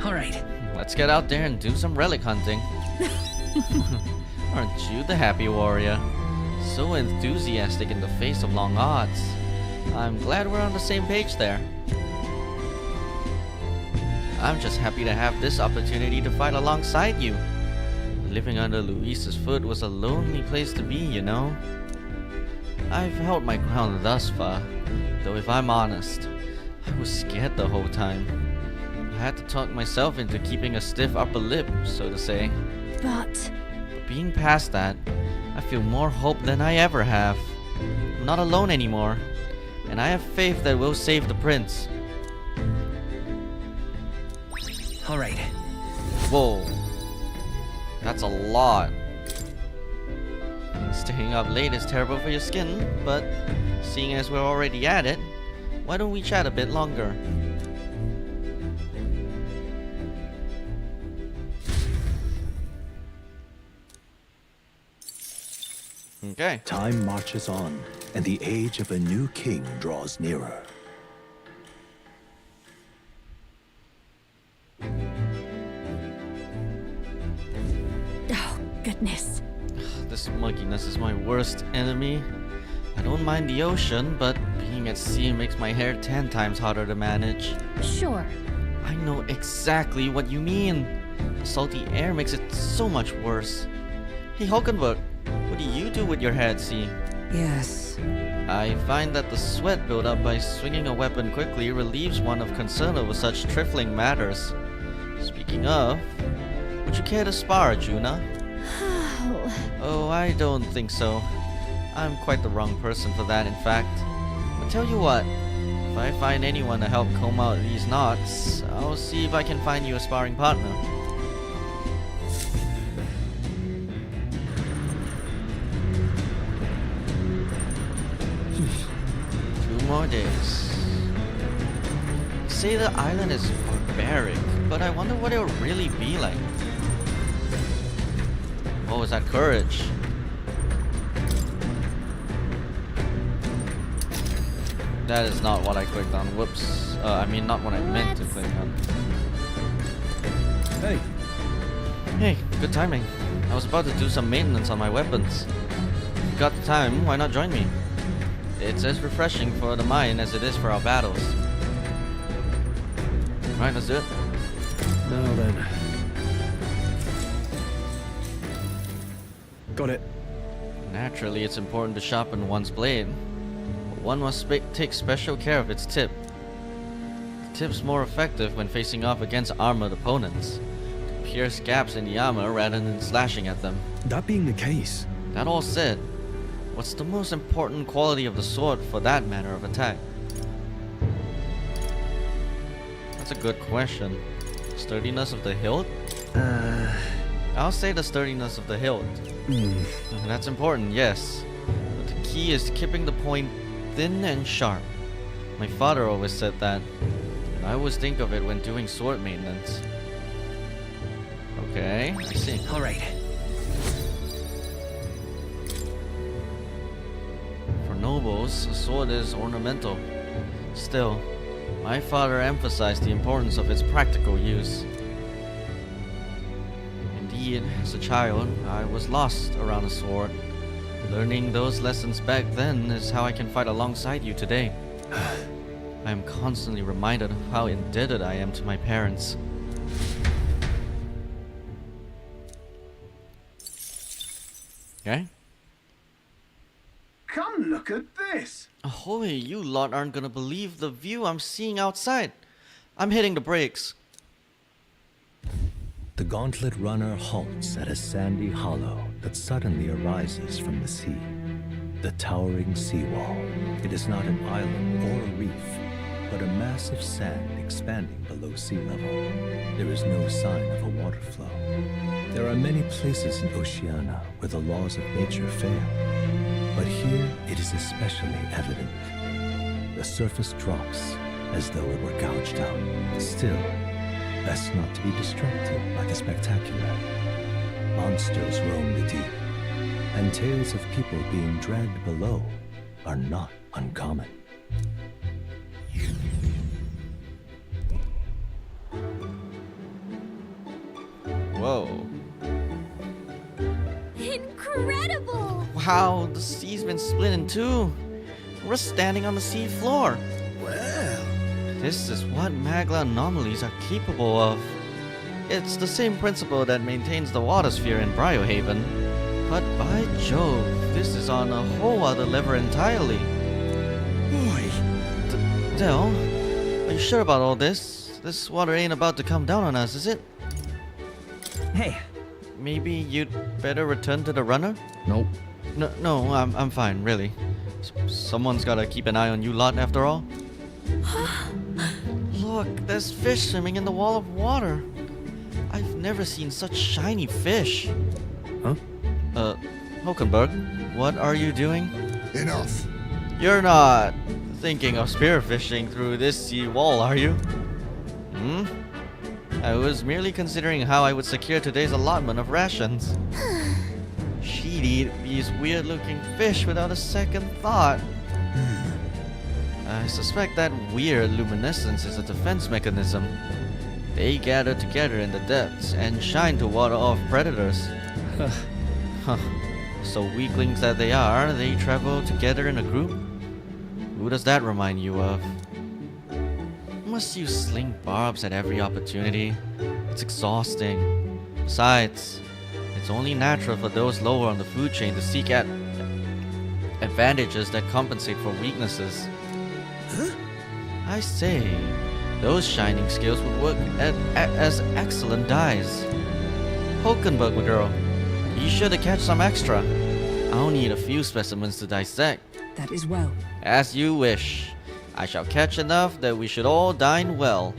Alright. Let's get out there and do some relic hunting. Aren't you the happy warrior? So enthusiastic in the face of long odds. I'm glad we're on the same page there. I'm just happy to have this opportunity to fight alongside you. Living under Luis's foot was a lonely place to be, you know. I've held my ground thus far, though if I'm honest, I was scared the whole time. I had to talk myself into keeping a stiff upper lip, so to say. But being past that, I feel more hope than I ever have. I'm not alone anymore, and I have faith that we'll save the prince. Alright. Whoa. That's a lot. Staying up late is terrible for your skin, but seeing as we're already at it, why don't we chat a bit longer? Okay. Time marches on, and the age of a new king draws nearer. oh goodness. This mugginess is my worst enemy. I don't mind the ocean, but being at sea makes my hair 10 times harder to manage. Sure. I know exactly what you mean. The salty air makes it so much worse. Hey Hulkenberg, what do you do with your hair at sea? Yes. I find that the sweat built-up by swinging a weapon quickly relieves one of concern over such trifling matters. Speaking of, would you care to spar, Juna? Oh, I don't think so. I'm quite the wrong person for that, in fact. But tell you what, if I find anyone to help comb out these knots, I'll see if I can find you a sparring partner. More days. Say the island is barbaric, but I wonder what it would really be like. Oh, is that courage? That is not what I clicked on. Whoops. I mean, not what I meant to click on. Hey. Hey, good timing. I was about to do some maintenance on my weapons. If you got the time, why not join me? It's as refreshing for the mind as it is for our battles. Right, let's do it. Now then. Got it. Naturally, it's important to sharpen one's blade, but one must take special care of its tip. The tip's more effective when facing off against armored opponents, to pierce gaps in the armor rather than slashing at them. That being the case, that all said, What's the most important quality of the sword for that manner of attack? That's a good question. Sturdiness of the hilt? I'll say the sturdiness of the hilt. That's important, yes. But the key is keeping the point thin and sharp. My father always said that. And I always think of it when doing sword maintenance. Okay, I see. Alright. For nobles, a sword is ornamental. Still, my father emphasized the importance of its practical use. Indeed, as a child, I was lost around a sword. Learning those lessons back then is how I can fight alongside you today. I am constantly reminded of how indebted I am to my parents. Okay? Come look at this. Ahoy, you lot aren't gonna believe the view I'm seeing outside. I'm hitting the brakes. The gauntlet runner halts at a sandy hollow that suddenly arises from the sea. The towering seawall. It is not an island or a reef, but a mass of sand expanding below sea level. There is no sign of a water flow. There are many places in Oceania where the laws of nature fail, but here it is especially evident. The surface drops as though it were gouged out. Still, best not to be distracted by the spectacular. Monsters roam the deep, and tales of people being dragged below are not uncommon. Whoa. Incredible! Wow, the sea's been split in two. We're standing on the sea floor. Well, this is what Magla anomalies are capable of. It's the same principle that maintains the water sphere in Briohaven. But by Jove, this is on a whole other level entirely. Boy. Del, are you sure about all this? This water ain't about to come down on us, is it? Hey. Maybe you'd better return to the runner? Nope. No, I'm fine, really. Someone's gotta keep an eye on you lot after all. Look, there's fish swimming in the wall of water. I've never seen such shiny fish. Huh? Hulkenberg, what are you doing? Enough. You're not thinking of spearfishing through this sea wall, are you? I was merely considering how I would secure today's allotment of rations. She'd eat these weird-looking fish without a second thought. I suspect that weird luminescence is a defense mechanism. They gather together in the depths and shine to ward off predators. So weaklings that they are, they travel together in a group? Who does that remind you of? Must you sling barbs at every opportunity? It's exhausting. Besides, it's only natural for those lower on the food chain to seek at advantages that compensate for weaknesses. Huh? I say, those shining skills would work as excellent dyes. Hulkenberg, my girl, be sure to catch some extra. I'll need a few specimens to dissect. That is well. As you wish. I shall catch enough that we should all dine well.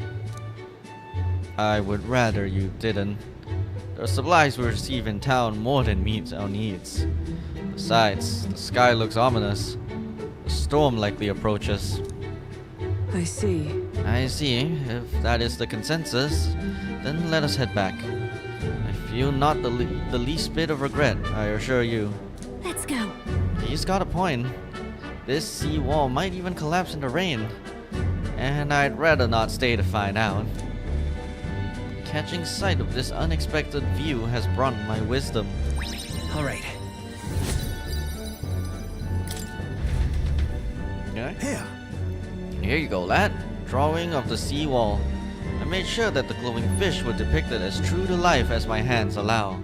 I would rather you didn't. The supplies we receive in town more than meets our needs. Besides, the sky looks ominous. A storm likely approaches. I see. I see. If that is the consensus, then let us head back. I feel not the least bit of regret, I assure you. Let's go. He's got a point. This sea wall might even collapse in the rain. And I'd rather not stay to find out. Catching sight of this unexpected view has brought my wisdom. Alright. Okay. Here you go, lad. Drawing of the sea wall. I made sure that the glowing fish were depicted as true to life as my hands allow.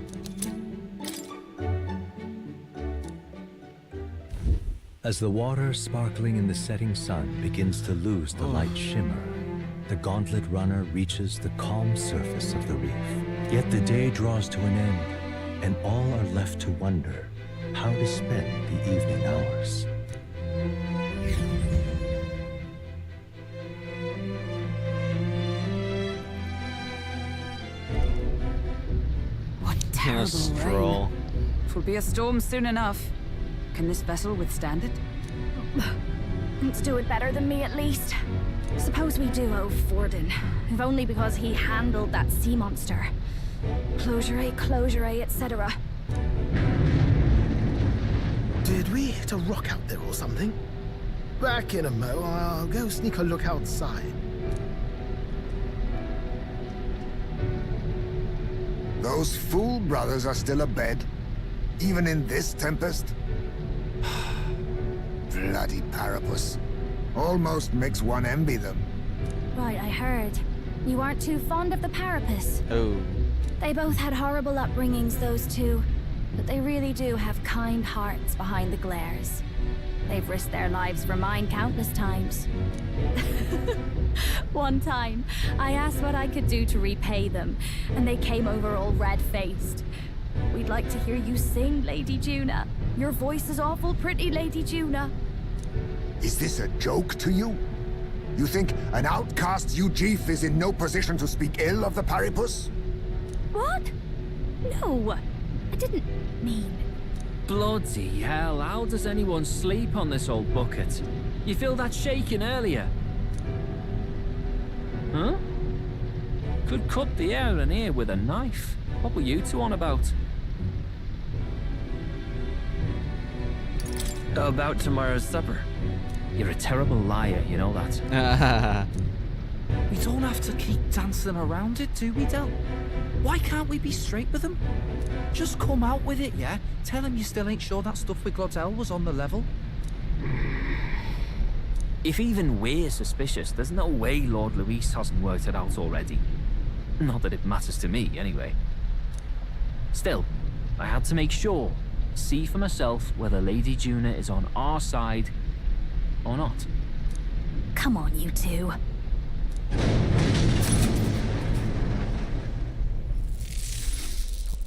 As the water sparkling in the setting sun begins to lose the light shimmer, the gauntlet runner reaches the calm surface of the reef. Yet the day draws to an end, and all are left to wonder, how to spend the evening hours. What terrible stroll. rain. It will be a storm soon enough. Can this vessel withstand it? Let's do it better than me, at least. Suppose we do owe Forden, if only because he handled that sea monster. Closure, etc. Did we hit a rock out there or something? Back in a mo, I'll go sneak a look outside. Those fool brothers are still abed, even in this tempest. Bloody Parapus. Almost makes one envy them. Right, I heard. You aren't too fond of the Parapus. Oh. They both had horrible upbringings, those two. But they really do have kind hearts behind the glares. They've risked their lives for mine countless times. One time, I asked what I could do to repay them, and they came over all red-faced. We'd like to hear you sing, Lady Juna. Your voice is awful pretty, Lady Juna. Is this a joke to you? You think an outcast Ujif is in no position to speak ill of the Paripus? What? No, I didn't mean... Bloody hell, how does anyone sleep on this old bucket? You feel that shaking earlier? Huh? Could cut the air in here with a knife. What were you two on about? About tomorrow's supper. You're a terrible liar, you know that. We don't have to keep dancing around it, do we, Del? Why can't we be straight with them? Just come out with it, yeah? Tell him you still ain't sure that stuff with Glodell was on the level. If even we're suspicious, there's no way Lord Luis hasn't worked it out already. Not that it matters to me, anyway. Still, I had to make sure, see for myself whether Lady Juna is on our side or not. Come on, you two.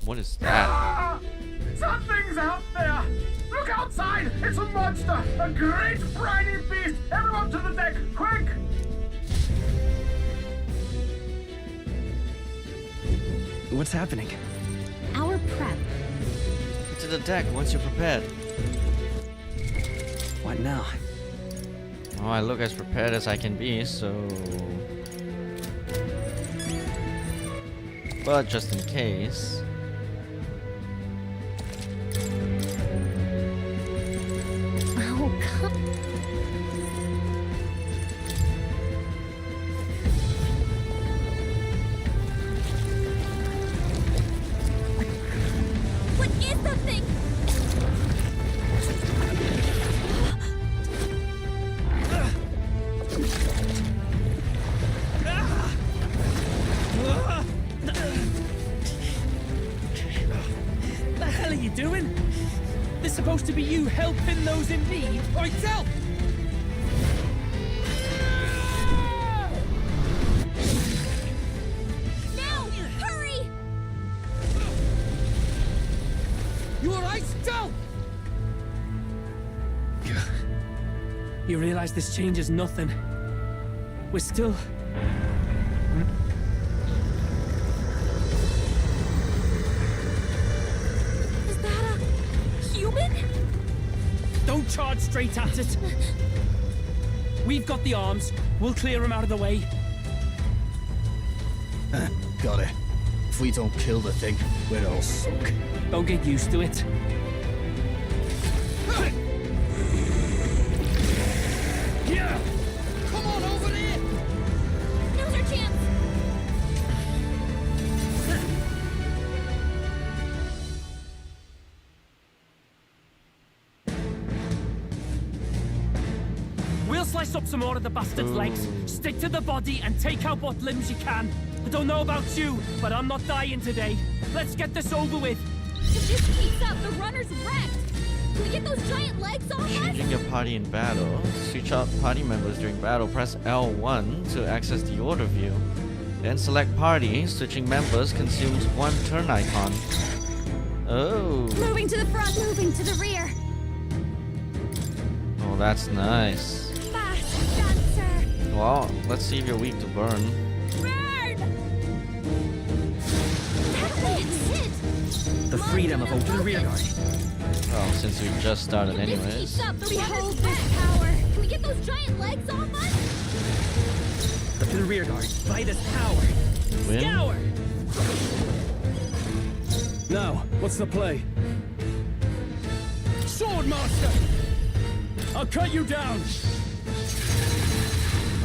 What is that? Something's out there! Look outside! It's a monster! A great briny beast! Everyone to the deck, quick! What's happening? Our prep. To the deck once you're prepared. What now? Oh, I look as prepared as I can be, so... But just in case... Oh, come... What is that thing? The hell are you doing? This supposed to be you helping those in need, or Del? Now! Hurry! You alright, Del? You realize this changes nothing. We're still... Is that a human? Don't charge straight at it. We've got the arms. We'll clear him out of the way. Got it. If we don't kill the thing, we're all sunk. Don't get used to it. Yeah! Come on over here! Now's our chance! We'll slice up some more of the bastard's legs, stick to the body, and take out what limbs you can. I don't know about you, but I'm not dying today. Let's get this over with. If this keeps up, the runner's wrecked! Can we get those giant legs off us? Changing your party in battle. Switch out party members during battle. Press L1 to access the order view. Then select party. Switching members consumes one turn icon. Oh. Moving to the front, moving to the rear. Oh, that's nice. Fast dancer. Well, let's see if you're weak to burn. Burn! That's it. The freedom of open rear guard. Oh, since we just started anyways. Keep up. Behold this power. Can we get those giant legs off us? The rear guard. By this power. Win? Scour! Now, what's the play? Swordmaster! I'll cut you down!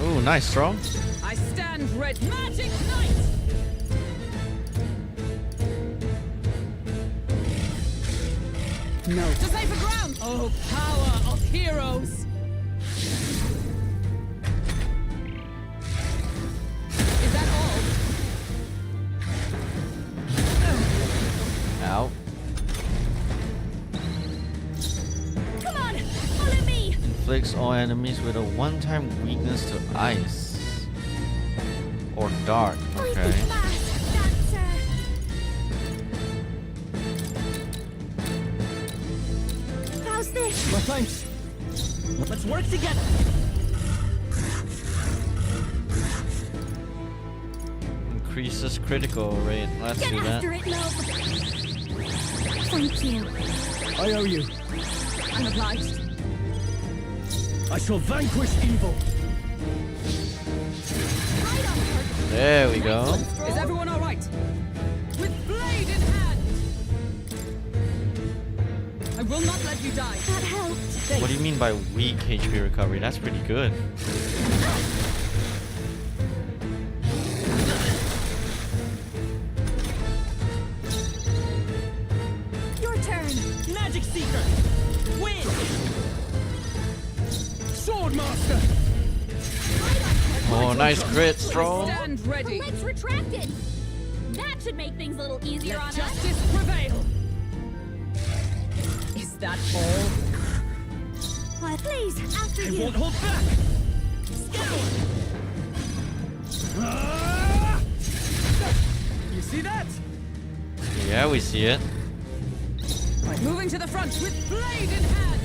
Oh, nice throw. I stand red. Magic Knight! No. To safer ground! Oh, power of heroes! Is that all? Ow. Come on, follow me. Inflicts all enemies with a one-time weakness to ice. Or dark. Okay. Fast dancer. How's this? Well, thanks. Let's work together. Increases critical rate. Let's Get do that. after it, love. Thank you. I owe you. I'm obliged. I shall vanquish evil. There we go. Is everyone all right? With blade in hand! I will not let you die. That helped. What do you mean by weak HP recovery? That's pretty good. Your turn. Magic Seeker. Win. Swordmaster! Oh, nice crit, Strong. Stand ready. The legs retracted. That should make things a little easier on us. Justice prevail. Is that all? Why, please, after I you. won't hold back. Scour. You see that? Yeah, we see it. Moving to the front with blade in hand.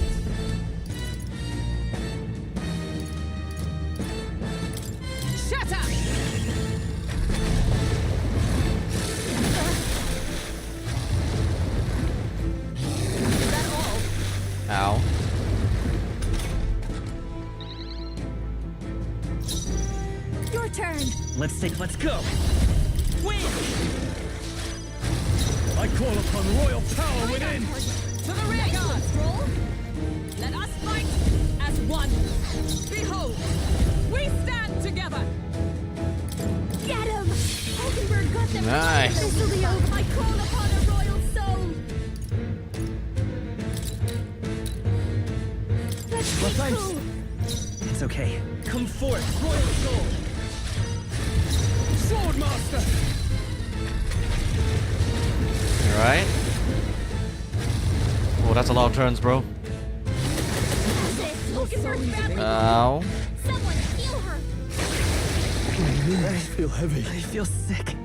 Shatter. Is that all? Ow. Your turn. Let's go. Win. I call upon royal power within! To the rear guard. Let us fight as one. Behold, we stand together. Get him. Hulkenberg got them. Nice. This will be over. I call upon a royal soul. Let's Well, be thanks. cool. It's okay. Come forth, Royal Soul. Swordmaster! Alright. Oh, that's a lot of turns, bro. That's it. Hulkenberg's badly. Ow. Someone heal her. I feel heavy. I feel sick.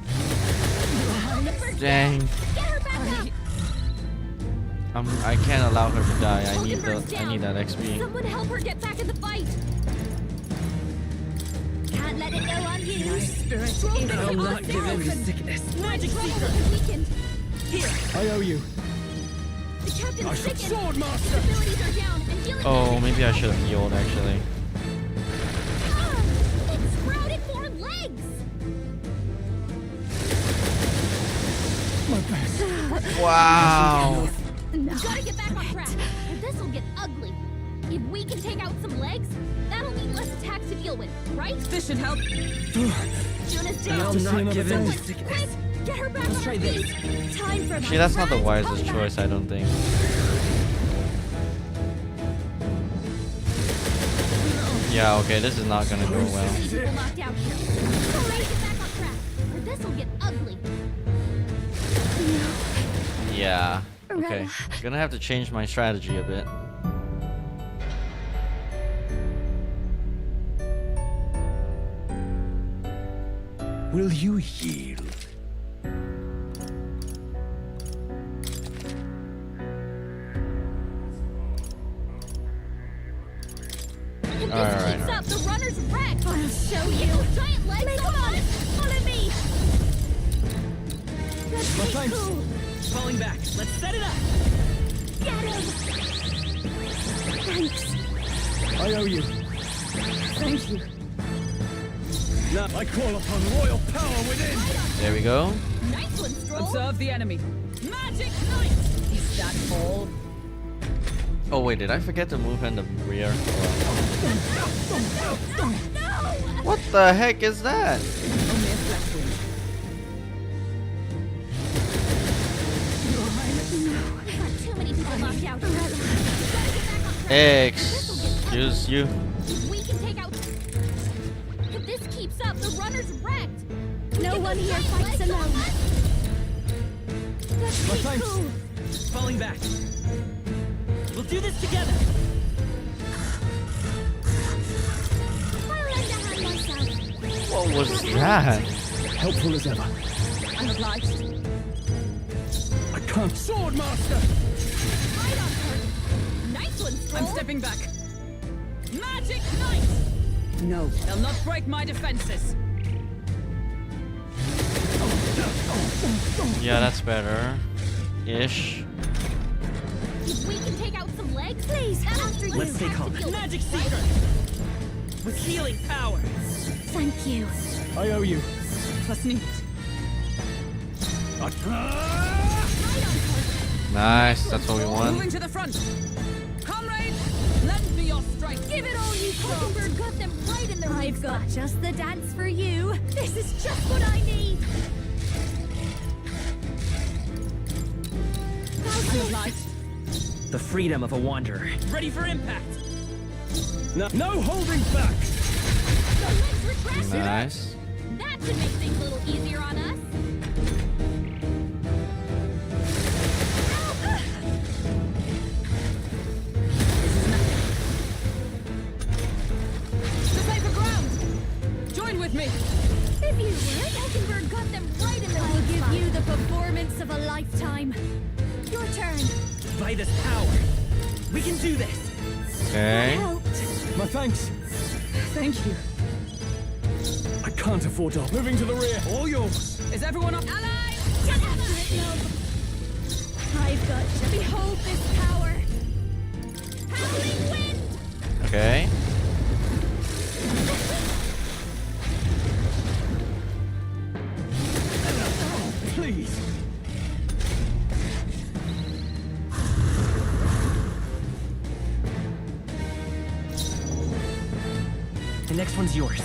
Hulkenberg's Dang. down. Get her back up. I can't allow her to die. I Hulkenberg's need that down. XP. Someone help her get back in the fight. Can't let it go unused. I'll not give in to sickness. Magic Seeker. Weakened. Here. I owe you. The captain's sickened. His Swordmaster! abilities are down and dealing Oh, damage. maybe I should have healed actually. It sprouted more legs. My best. Wow. We gotta get back on track, or this'll get ugly. If we can take out some legs, that'll mean less attacks to deal with, right? This should help. Jonas down. I'll not give in to Quick, sickness. get her back Let's on try her this. feet. Time for Actually, that's not the wisest choice, I don't think. Yeah, okay, this is not gonna go well. People knocked out here. Hurry, get back on track, or this'll get ugly. Yeah. Okay. Gonna have to change my strategy a bit. Will you yield? If All this right, keeps all up, the runner's wrecked. I'll show you. Giant legs. Come on, follow me. Let's My be thanks. cool. Falling back. Let's set it up. Get him. Thanks. I owe you. Thank you. Now I call upon royal power within. There we go. Nice one, Stroll. Observe the enemy. Magic knight! Is that all? Oh wait, did I forget to move in the rear? What the heck is that? Only a flesh wound. I've got too many people knocked out. Gotta get back on track. Excuse you. We can take out. If this keeps up, the runner's wrecked. No one here fights alone. Let's My be thanks. cool. Falling back. We'll do this together. I'll lend a hand myself. What was that? Helpful as ever. I'm obliged. I can't. Sword master. Right on target. Nice one, Stroll. I'm stepping back. Magic knight! No, they'll not break my defenses. Yeah, that's better. Ish. If we can take out some legs, please. After you. Let's stay calm. Magic Seeker! With healing power. Thank you. I owe you. Twas neat. Nice, that's what we Moving want. to the front. Comrade, lend me your strength. Give it all you got. Hockenberg got them right in the right spot. I've got just the dance for you. This is just what I need. I'm obliged. The freedom of a wanderer. Ready for impact. No holding back. The legs retract. Nice. That should make things a little easier on us. To safer ground. Join with me. If you would, Hockenberg got them right in the I'll give you the performance of a lifetime. Your turn. By this power. We can do this. Okay. My thanks. Thank you. I can't afford to. Moving to the rear. All yours. Is everyone up? Allies, get after it, love. I've got to behold this power. Howling wind. Okay. Please. The next one's yours.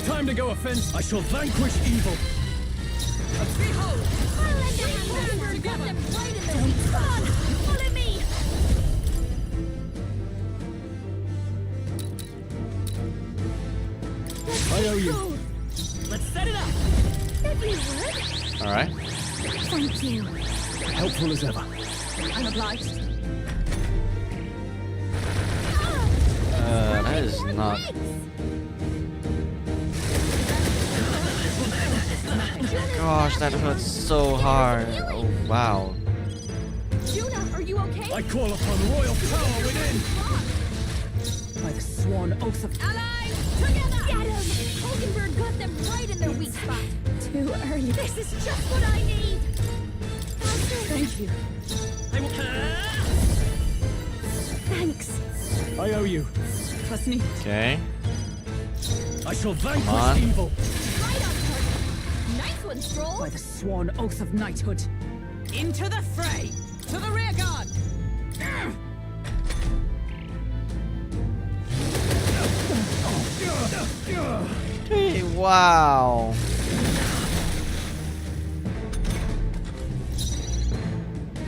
Time to go offense. I shall vanquish evil. Behold! I'll lend a hand. Hockenberg got them right in the weak spot. Follow me. I owe you. Cool. Let's set it up. If you would. All right. Thank you. Helpful as ever. I'm obliged. That is not. Gosh, that hurts so hard. Oh, wow. Juna, are you okay? I call upon royal power within. By the sworn oath of Allies, together! Get him! Hockenberg got them right in their weak spot. Too early. This is just what I need. Thank you. I will. Thanks. I owe you. Twas neat. Okay. I shall on. vanquish evil. Right on target. Nice one, Stroll. By the sworn oath of knighthood. Into the fray! To the rear guard! Hey, wow.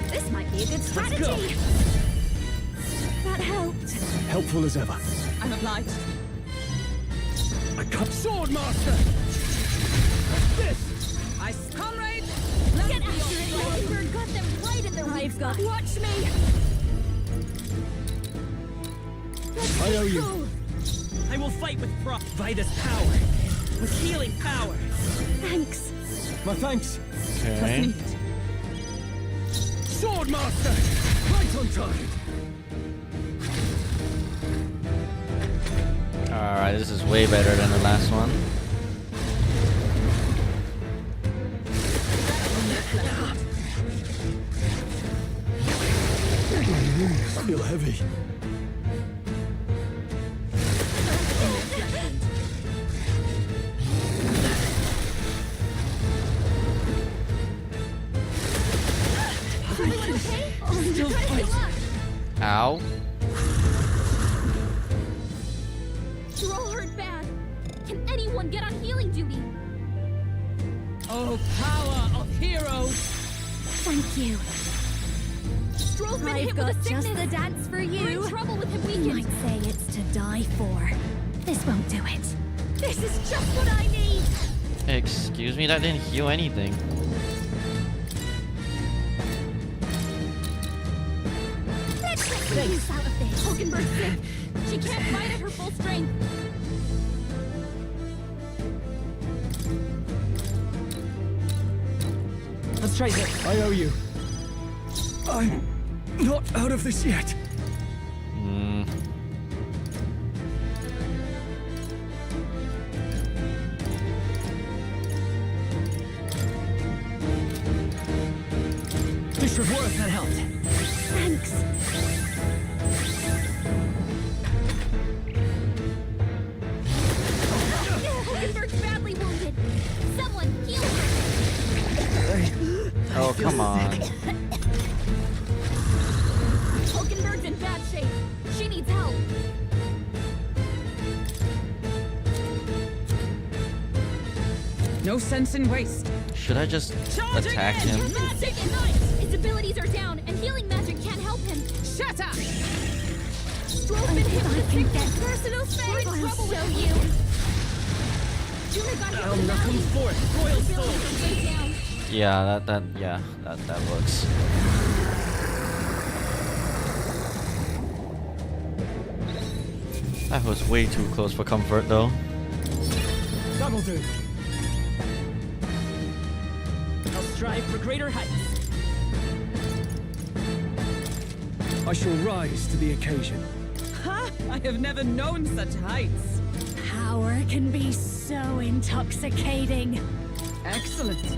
This might be a good strategy. That helped. Helpful as ever. I'm obliged. I cut sword master. This. Comrade! Get after it. Hockenberg got them right in their weak spot. Watch me. I owe you. Cool. I will fight with pride. By this power. With healing power. Thanks. My thanks. Okay. Sword master. Right on target. Alright, this is way better than the last one. I feel heavy. Ow. You're all hurt bad. Can anyone get on healing duty? Oh, power of heroes! Thank you. Stroll's been hit with a sickness. Just the dance for you. We're in trouble with him You weakened. might say it's to die for. This won't do it. This is just what I need. Excuse me, that didn't heal anything. Let's get some use out of this. Hulkenberg's sick. She can't fight at her full strength. Let's try this. I owe you. I'm not out of this yet. This should work. That helped. Thanks. Hulkenberg's badly wounded. Someone heal her. Oh, come on. Hulkenberg's in bad shape. She needs help. No sense in waste. Should I just attack him? He's sick and nice. His abilities are down, and healing magic can't help him. Shut up! Stroll's been hit with sickness. Personal space. We're in trouble with you. Juna got hit I'll with knock him malady. forth. Royal His soul. abilities are way down. Yeah, that works. That was way too close for comfort, though. That'll do. I'll strive for greater heights. I shall rise to the occasion. Ha! I have never known such heights. Power can be so intoxicating. Excellent.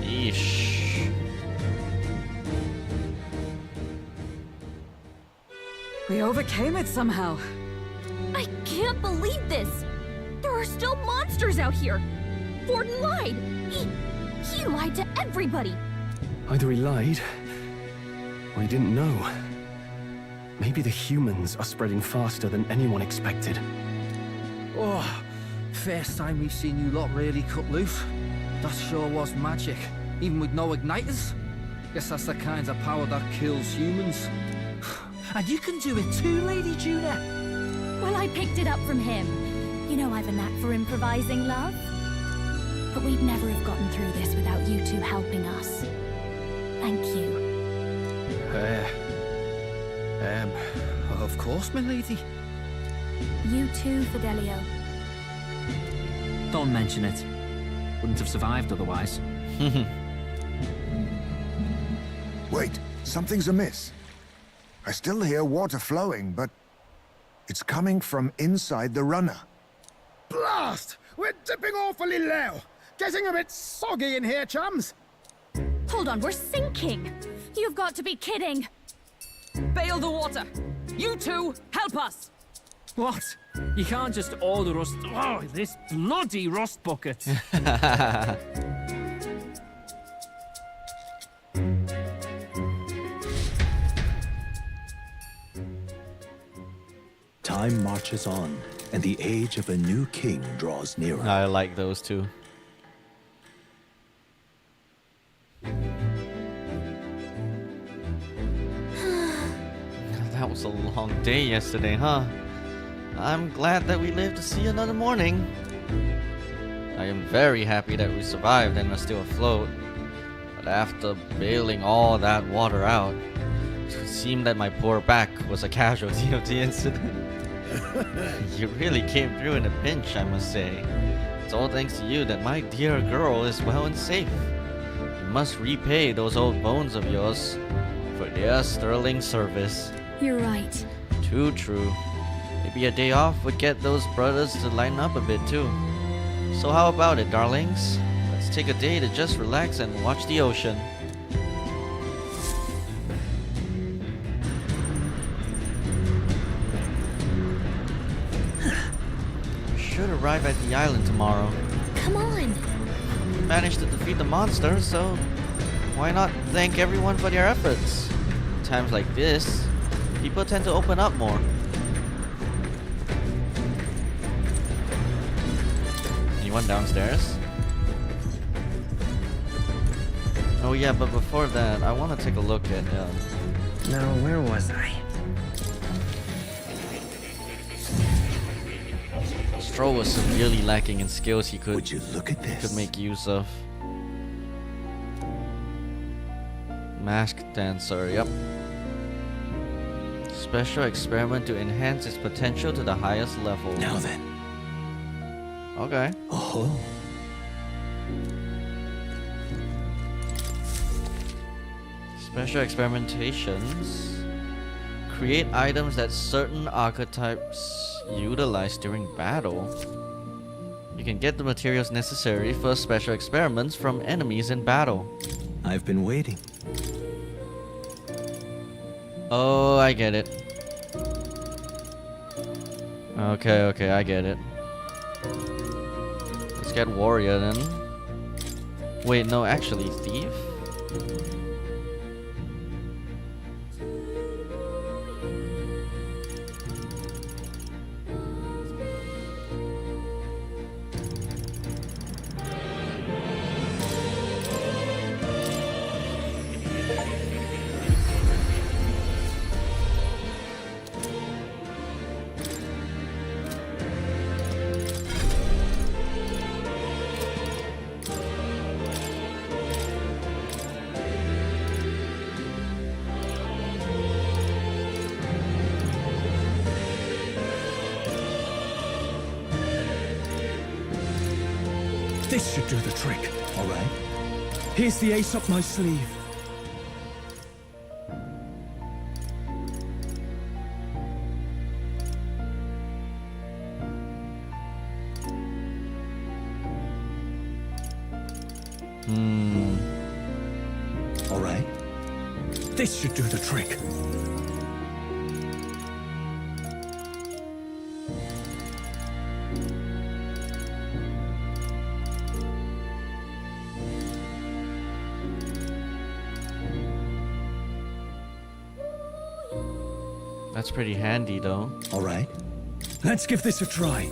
Eesh. We overcame it somehow. I can't believe this. There are still monsters out here. Forden lied. He lied to everybody. Either he lied, or he didn't know. Maybe the humans are spreading faster than anyone expected. Oh, first time we've seen you lot really cut loose. That sure was magic, even with no igniters. Guess that's the kind of power that kills humans. And you can do it too, Lady Juna. Well, I picked it up from him. You know I've a knack for improvising, love. But we'd never have gotten through this without you two helping us. Thank you. Of course, my lady. You too, Fidelio. Don't mention it. Wouldn't have survived otherwise. Wait, something's amiss. I still hear water flowing, but it's coming from inside the runner. Blast! We're dipping awfully low. Getting a bit soggy in here, chums. Hold on, we're sinking. You've got to be kidding. Bail the water. You two, help us. What? You can't just order us. Oh, this bloody rust bucket. Time marches on, and the age of a new king draws nearer. I like those two. That was a long day yesterday, huh? I'm glad that we lived to see another morning. I am very happy that we survived and are still afloat. But after bailing all that water out, it seemed that my poor back was a casualty of the incident. You really came through in a pinch, I must say. It's all thanks to you that my dear girl is well and safe. You must repay those old bones of yours for their sterling service. You're right. Too true. Maybe a day off would get those brothers to lighten up a bit too. So how about it, darlings? Let's take a day to just relax and watch the ocean. We should arrive at the island tomorrow. Come on. We managed to defeat the monster, so why not thank everyone for their efforts? Times like this, people tend to open up more. Anyone downstairs? Oh yeah, but before that, I want to take a look at Now, where was I? Stroh was severely lacking in skills he could make use of. Masked dancer, yep. Special experiment to enhance its potential to the highest level. Now then. Okay. Oh. Special experimentations. Create items that certain archetypes utilize during battle. You can get the materials necessary for special experiments from enemies in battle. I've been waiting. Oh, I get it. Okay, I get it. Let's get warrior then. Wait, no, actually, thief? This should do the trick. All right. Here's the ace up my sleeve. All right. This should do the trick. That's pretty handy though. All right. Let's give this a try.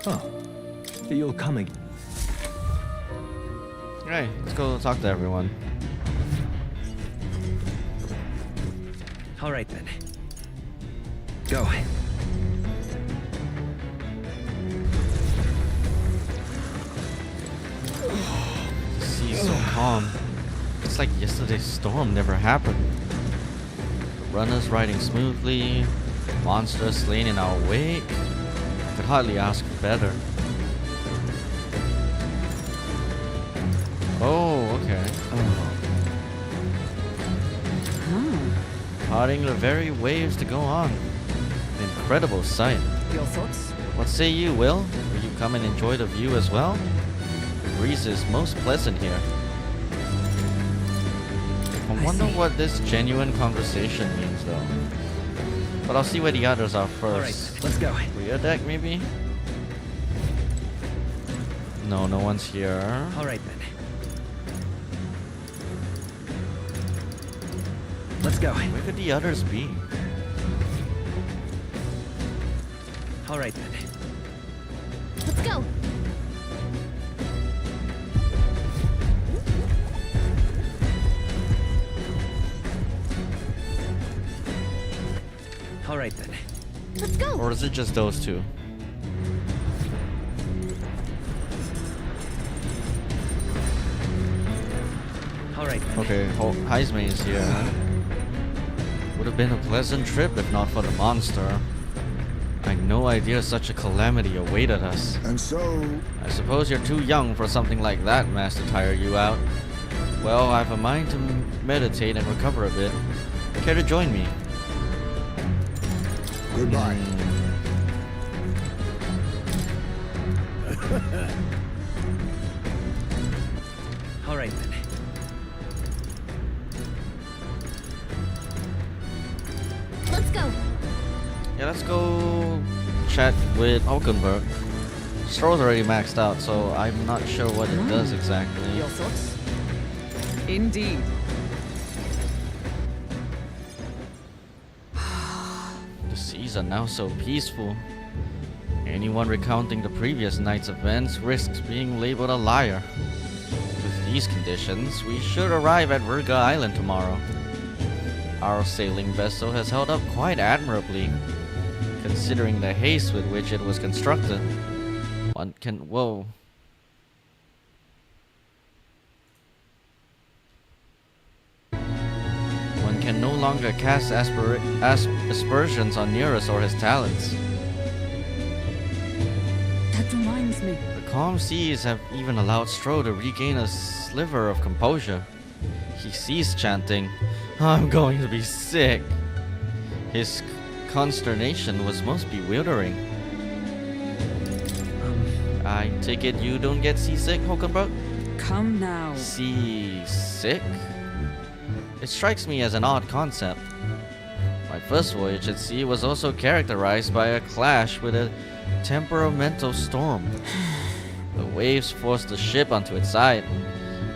Oh. You'll come again. Right, let's go talk to everyone. All right then. Go. The sea's so calm. It's like yesterday's storm never happened. The runners riding smoothly, monsters slain in our wake. Could hardly ask for better. Oh, okay. Parting the very waves to go on. An incredible sight. Your thoughts? What say you, Will? Will you come and enjoy the view as well? The breeze is most pleasant here. I wonder what this genuine conversation means though. But I'll see where the others are first. Alright, let's go. Rear deck maybe? No, no one's here. Alright then. Let's go. Where could the others be? Alright then. Let's go. Alright then. Let's go. Or is it just those two? Alright then. Okay, Heisman is here. Would have been a pleasant trip if not for the monster. I had no idea such a calamity awaited us. And so... I suppose you're too young for something like that, Master, tire you out. Well, I've a mind to meditate and recover a bit. Care to join me? Goodbye. All right then. Let's go. Yeah, let's go chat with Hulkenberg. Stroll's already maxed out, so I'm not sure what it does exactly. Your thoughts? Indeed. The seas are now so peaceful. Anyone recounting the previous night's events risks being labeled a liar. With these conditions, we should arrive at Virga Island tomorrow. Our sailing vessel has held up quite admirably, considering the haste with which it was constructed. One can... whoa. One can no longer cast aspersions on Nearest or his talents. That reminds me. The calm seas have even allowed Stro to regain a sliver of composure. He ceased chanting, "I'm going to be sick." His consternation was most bewildering. I take it you don't get seasick, Hulkenberg? Come now. Seasick? It strikes me as an odd concept. My first voyage at sea was also characterized by a clash with a temperamental storm. The waves forced the ship onto its side,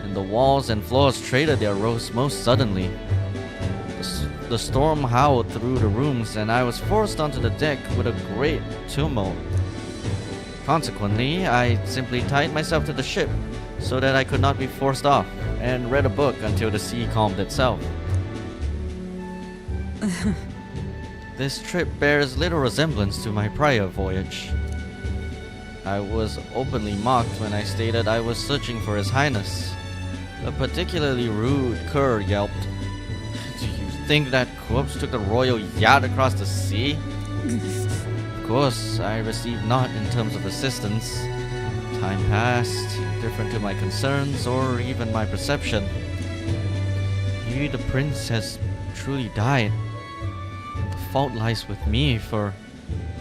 and the walls and floors traded their roast most suddenly. The storm howled through the rooms, and I was forced onto the deck with a great tumult. Consequently, I simply tied myself to the ship so that I could not be forced off, and read a book until the sea calmed itself. This trip bears little resemblance to my prior voyage. I was openly mocked when I stated I was searching for His Highness. A particularly rude cur yelped, "Do you think that corpse took the royal yacht across the sea?" Of course, I received naught in terms of assistance. Time passed, different to my concerns or even my perception. Maybe the prince has truly died. The fault lies with me for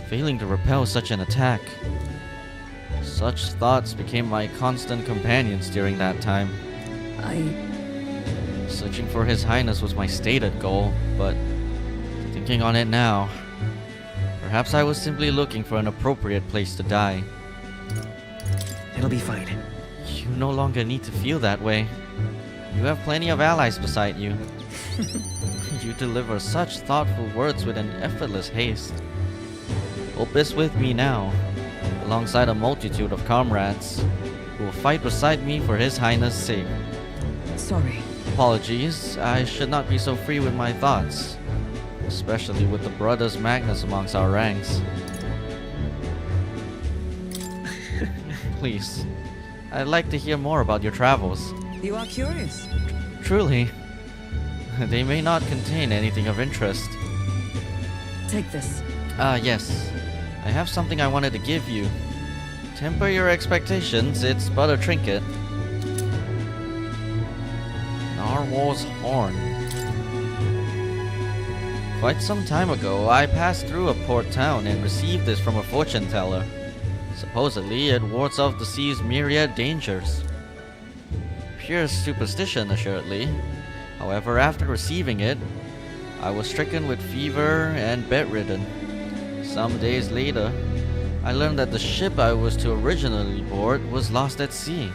failing to repel such an attack. Such thoughts became my constant companions during that time. Searching for His Highness was my stated goal, but thinking on it now, perhaps I was simply looking for an appropriate place to die. It'll be fine. You no longer need to feel that way. You have plenty of allies beside you. You deliver such thoughtful words with an effortless haste. Hope is with me now, alongside a multitude of comrades who will fight beside me for His Highness' sake. Sorry. Apologies, I should not be so free with my thoughts, especially with the brothers Magnus amongst our ranks. Please, I'd like to hear more about your travels. You are curious. Truly. They may not contain anything of interest. Take this. Yes. I have something I wanted to give you. Temper your expectations, it's but a trinket. Narwhal's horn. Quite some time ago, I passed through a port town and received this from a fortune teller. Supposedly, it wards off the sea's myriad dangers. Pure superstition, assuredly. However, after receiving it, I was stricken with fever and bedridden. Some days later, I learned that the ship I was to originally board was lost at sea.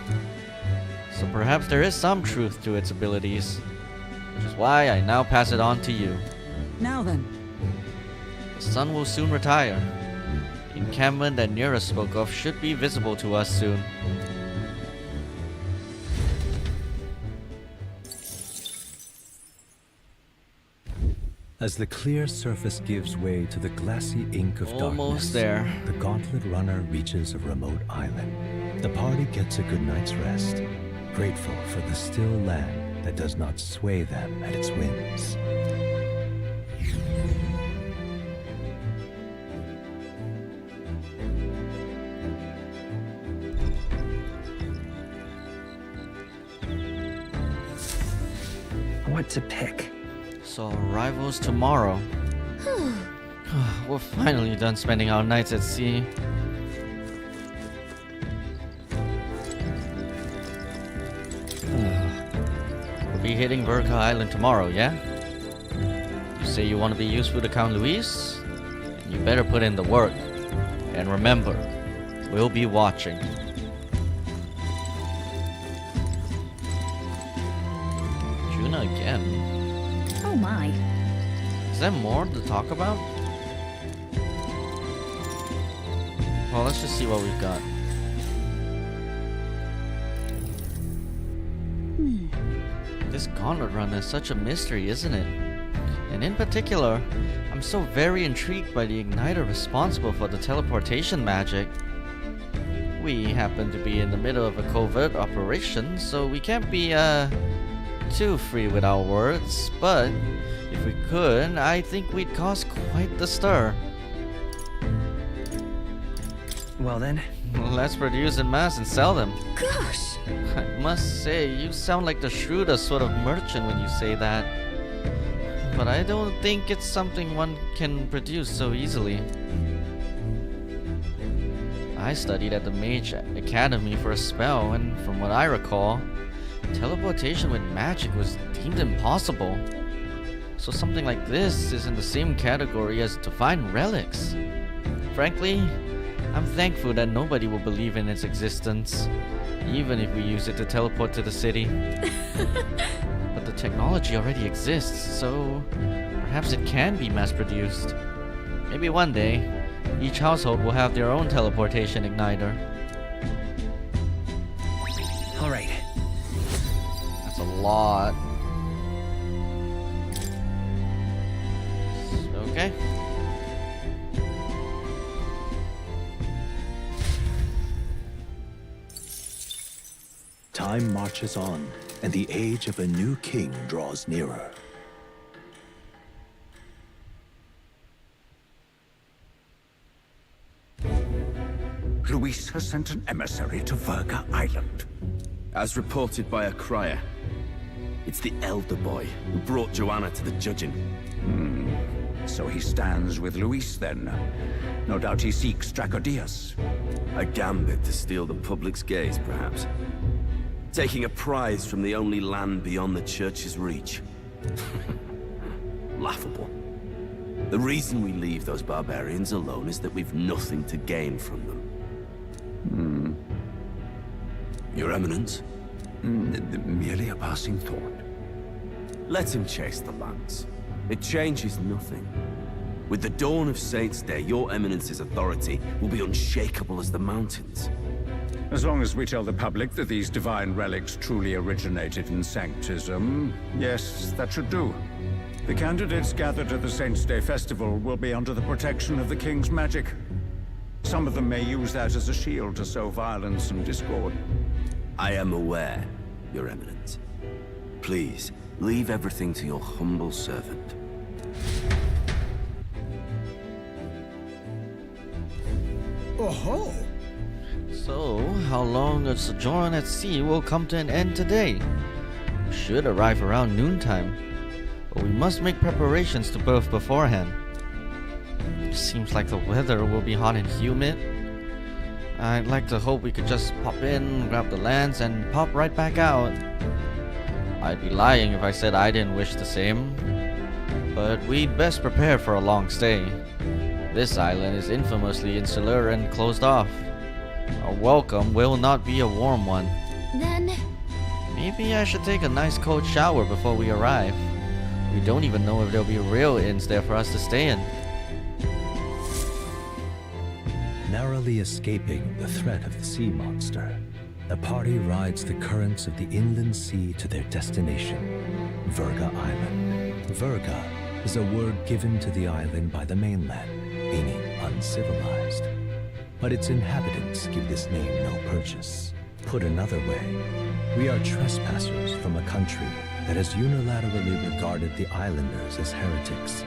So perhaps there is some truth to its abilities, which is why I now pass it on to you. Now then. The sun will soon retire. The encampment that Nearest spoke of should be visible to us soon. As the clear surface gives way to the glassy ink of Almost darkness, there. the Gauntlet Runner reaches a remote island. The party gets a good night's rest, grateful for the still land that does not sway them at its whims. hard to pick. So arrivals tomorrow. We're finally done spending our nights at sea. We'll be hitting Verka Island tomorrow, yeah? You say you want to be useful to Count Luis? You better put in the work. And remember, we'll be watching. Juna again. Oh my. Is there more to talk about? Well, let's just see what we've got. This gauntlet run is such a mystery, isn't it? And in particular, I'm so very intrigued by the igniter responsible for the teleportation magic. We happen to be in the middle of a covert operation, so we can't be, too free with our words, but if we could, I think we'd cause quite the stir. Well then, let's produce en masse and sell them. Gosh! I must say, you sound like the shrewdest sort of merchant when you say that. But I don't think it's something one can produce so easily. I studied at the Mage Academy for a spell, and from what I recall, teleportation with magic was deemed impossible. So something like this is in the same category as divine relics. Frankly, I'm thankful that nobody will believe in its existence, even if we use it to teleport to the city. But the technology already exists, so perhaps it can be mass-produced. Maybe one day, each household will have their own teleportation igniter. Alright. That's a lot. Okay. Time marches on, and the age of a new king draws nearer. Luis has sent an emissary to Verga Island. As reported by a crier, it's the elder boy who brought Joanna to the judging. So he stands with Luis then. No doubt he seeks Dracodius. A gambit to steal the public's gaze, perhaps. Taking a prize from the only land beyond the church's reach. Laughable. The reason we leave those barbarians alone is that we've nothing to gain from them. Your Eminence? Merely a passing thought. Let him chase the lance. It changes nothing. With the dawn of Saints' Day, your Eminence's authority will be unshakable as the mountains. As long as we tell the public that these divine relics truly originated in Sanctism, yes, that should do. The candidates gathered at the Saints' Day Festival will be under the protection of the King's magic. Some of them may use that as a shield to sow violence and discord. I am aware, Your Eminence. Please, leave everything to your humble servant. Oh-ho! So, how long a sojourn at sea will come to an end today? We should arrive around noontime, but we must make preparations to berth beforehand. Seems like the weather will be hot and humid. I'd like to hope we could just pop in, grab the lance, and pop right back out. I'd be lying if I said I didn't wish the same. But we'd best prepare for a long stay. This island is infamously insular and closed off. Our welcome will not be a warm one. Then... Maybe I should take a nice cold shower before we arrive. We don't even know if there'll be real inns there for us to stay in. Narrowly escaping the threat of the sea monster, the party rides the currents of the inland sea to their destination, Verga Island. Verga is a word given to the island by the mainland, meaning uncivilized. But its inhabitants give this name no purchase. Put another way, we are trespassers from a country that has unilaterally regarded the islanders as heretics.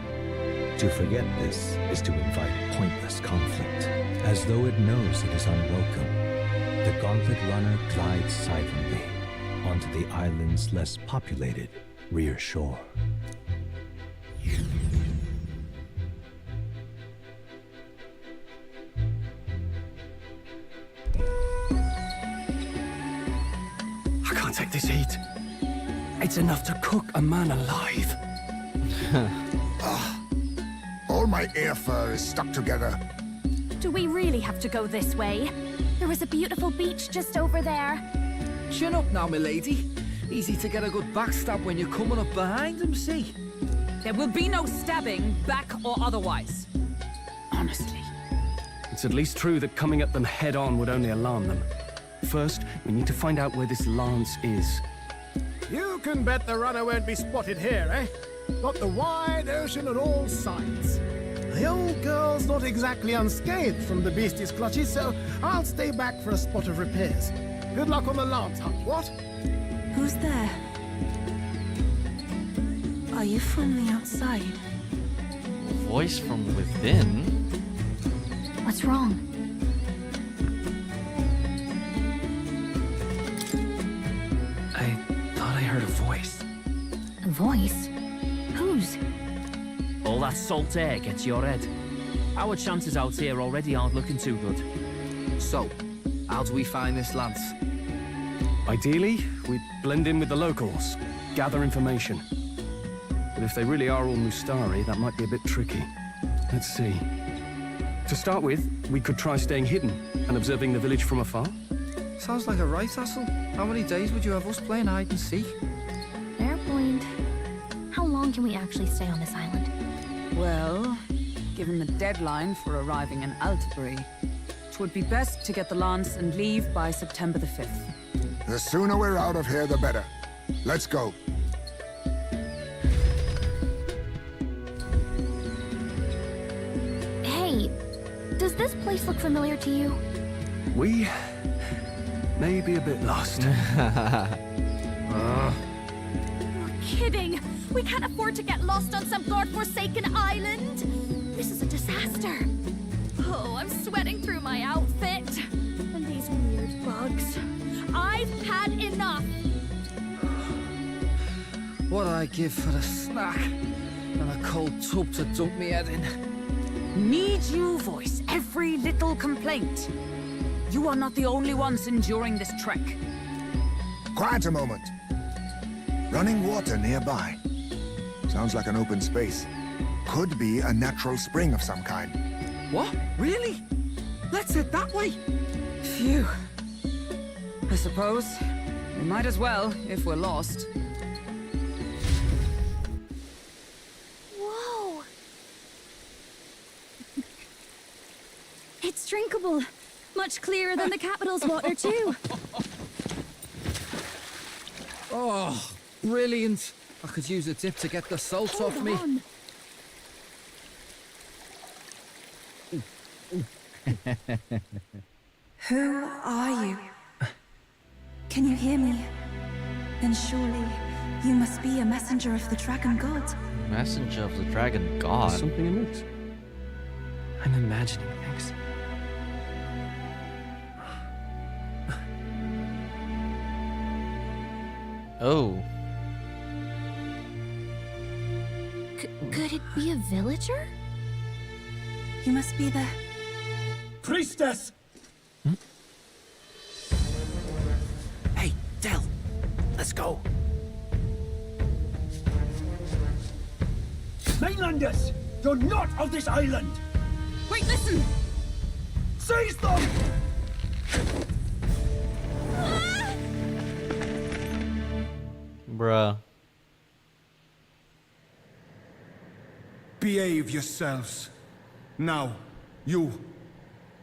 To forget this is to invite pointless conflict. As though it knows it is unwelcome, the Gauntlet Runner glides silently onto the island's less populated reassure. I can't take this heat. It's enough to cook a man alive. All my air fur is stuck together. Do we really have to go this way? There was a beautiful beach just over there. Chin up now, milady. Easy to get a good backstab when you're coming up behind them, see? There will be no stabbing, back or otherwise. Honestly. It's at least true that coming at them head-on would only alarm them. First, we need to find out where this lance is. You can bet the runner won't be spotted here, eh? Got the wide ocean on all sides. The old girl's not exactly unscathed from the beastie's clutches, so I'll stay back for a spot of repairs. Good luck on the lance hunt, what? Who's there? Are you from the outside? Voice from within? What's wrong? I thought I heard a voice. A voice? Whose? All that salt air gets your head. Our chances out here already aren't looking too good. So, how do we find this lance? Ideally, we'd blend in with the locals, gather information. But if they really are all Mustari, that might be a bit tricky. Let's see. To start with, we could try staying hidden and observing the village from afar. Sounds like a right hassle. How many days would you have us playing hide and seek? Fair point. How long can we actually stay on this island? Well, given the deadline for arriving in Altabury, it would be best to get the lance and leave by September the 5th. The sooner we're out of here, the better. Let's go. Hey, does this place look familiar to you? We may be a bit lost. You're kidding! We can't afford to get lost on some godforsaken island! This is a disaster! Oh, I'm sweating through my outfit. And these weird bugs. I've had enough! What'd I give for a snack? And a cold tub to dump me head in? Need you voice every little complaint? You are not the only ones enduring this trek. Quiet a moment. Running water nearby. Sounds like an open space. Could be a natural spring of some kind. What? Really? Let's head that way. Phew. I suppose we might as well if we're lost. Whoa! It's drinkable. Much clearer than the capital's water, too. Oh, brilliant. I could use a dip to get the salt off me. On. Who are you? Can you hear me? Then surely you must be a messenger of the Dragon God. Messenger of the Dragon God? Something amiss. I'm imagining things. Oh. Could it be a villager? You must be the... Priestess! Hey, Del. Let's go. Mainlanders! You're not of this island! Wait, listen! Seize them! Bruh. Behave yourselves. Now, you're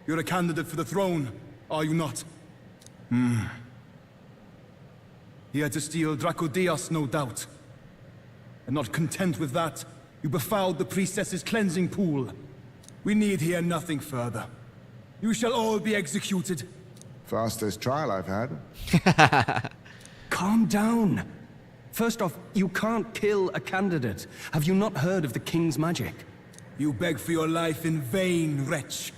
a candidate for the throne, are you not? He had to steal Dracodias, no doubt. And not content with that, you befouled the priestess's cleansing pool. We need hear nothing further. You shall all be executed. Fastest trial I've had. Calm down. First off, you can't kill a candidate. Have you not heard of the king's magic? You beg for your life in vain, wretch.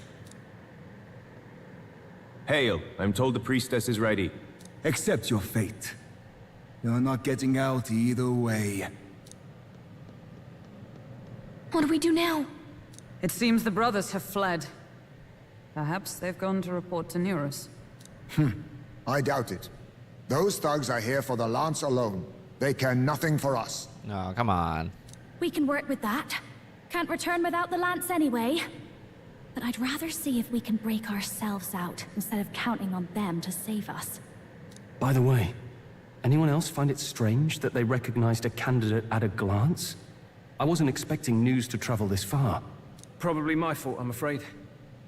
Hail, I'm told the priestess is ready. Accept your fate. You're not getting out either way. What do we do now? It seems the brothers have fled. Perhaps they've gone to report to Neurus. I doubt it. Those thugs are here for the lance alone. They care nothing for us. No, come on. We can work with that. Can't return without the lance anyway. But I'd rather see if we can break ourselves out, instead of counting on them to save us. By the way, anyone else find it strange that they recognized a candidate at a glance? I wasn't expecting news to travel this far. Probably my fault, I'm afraid.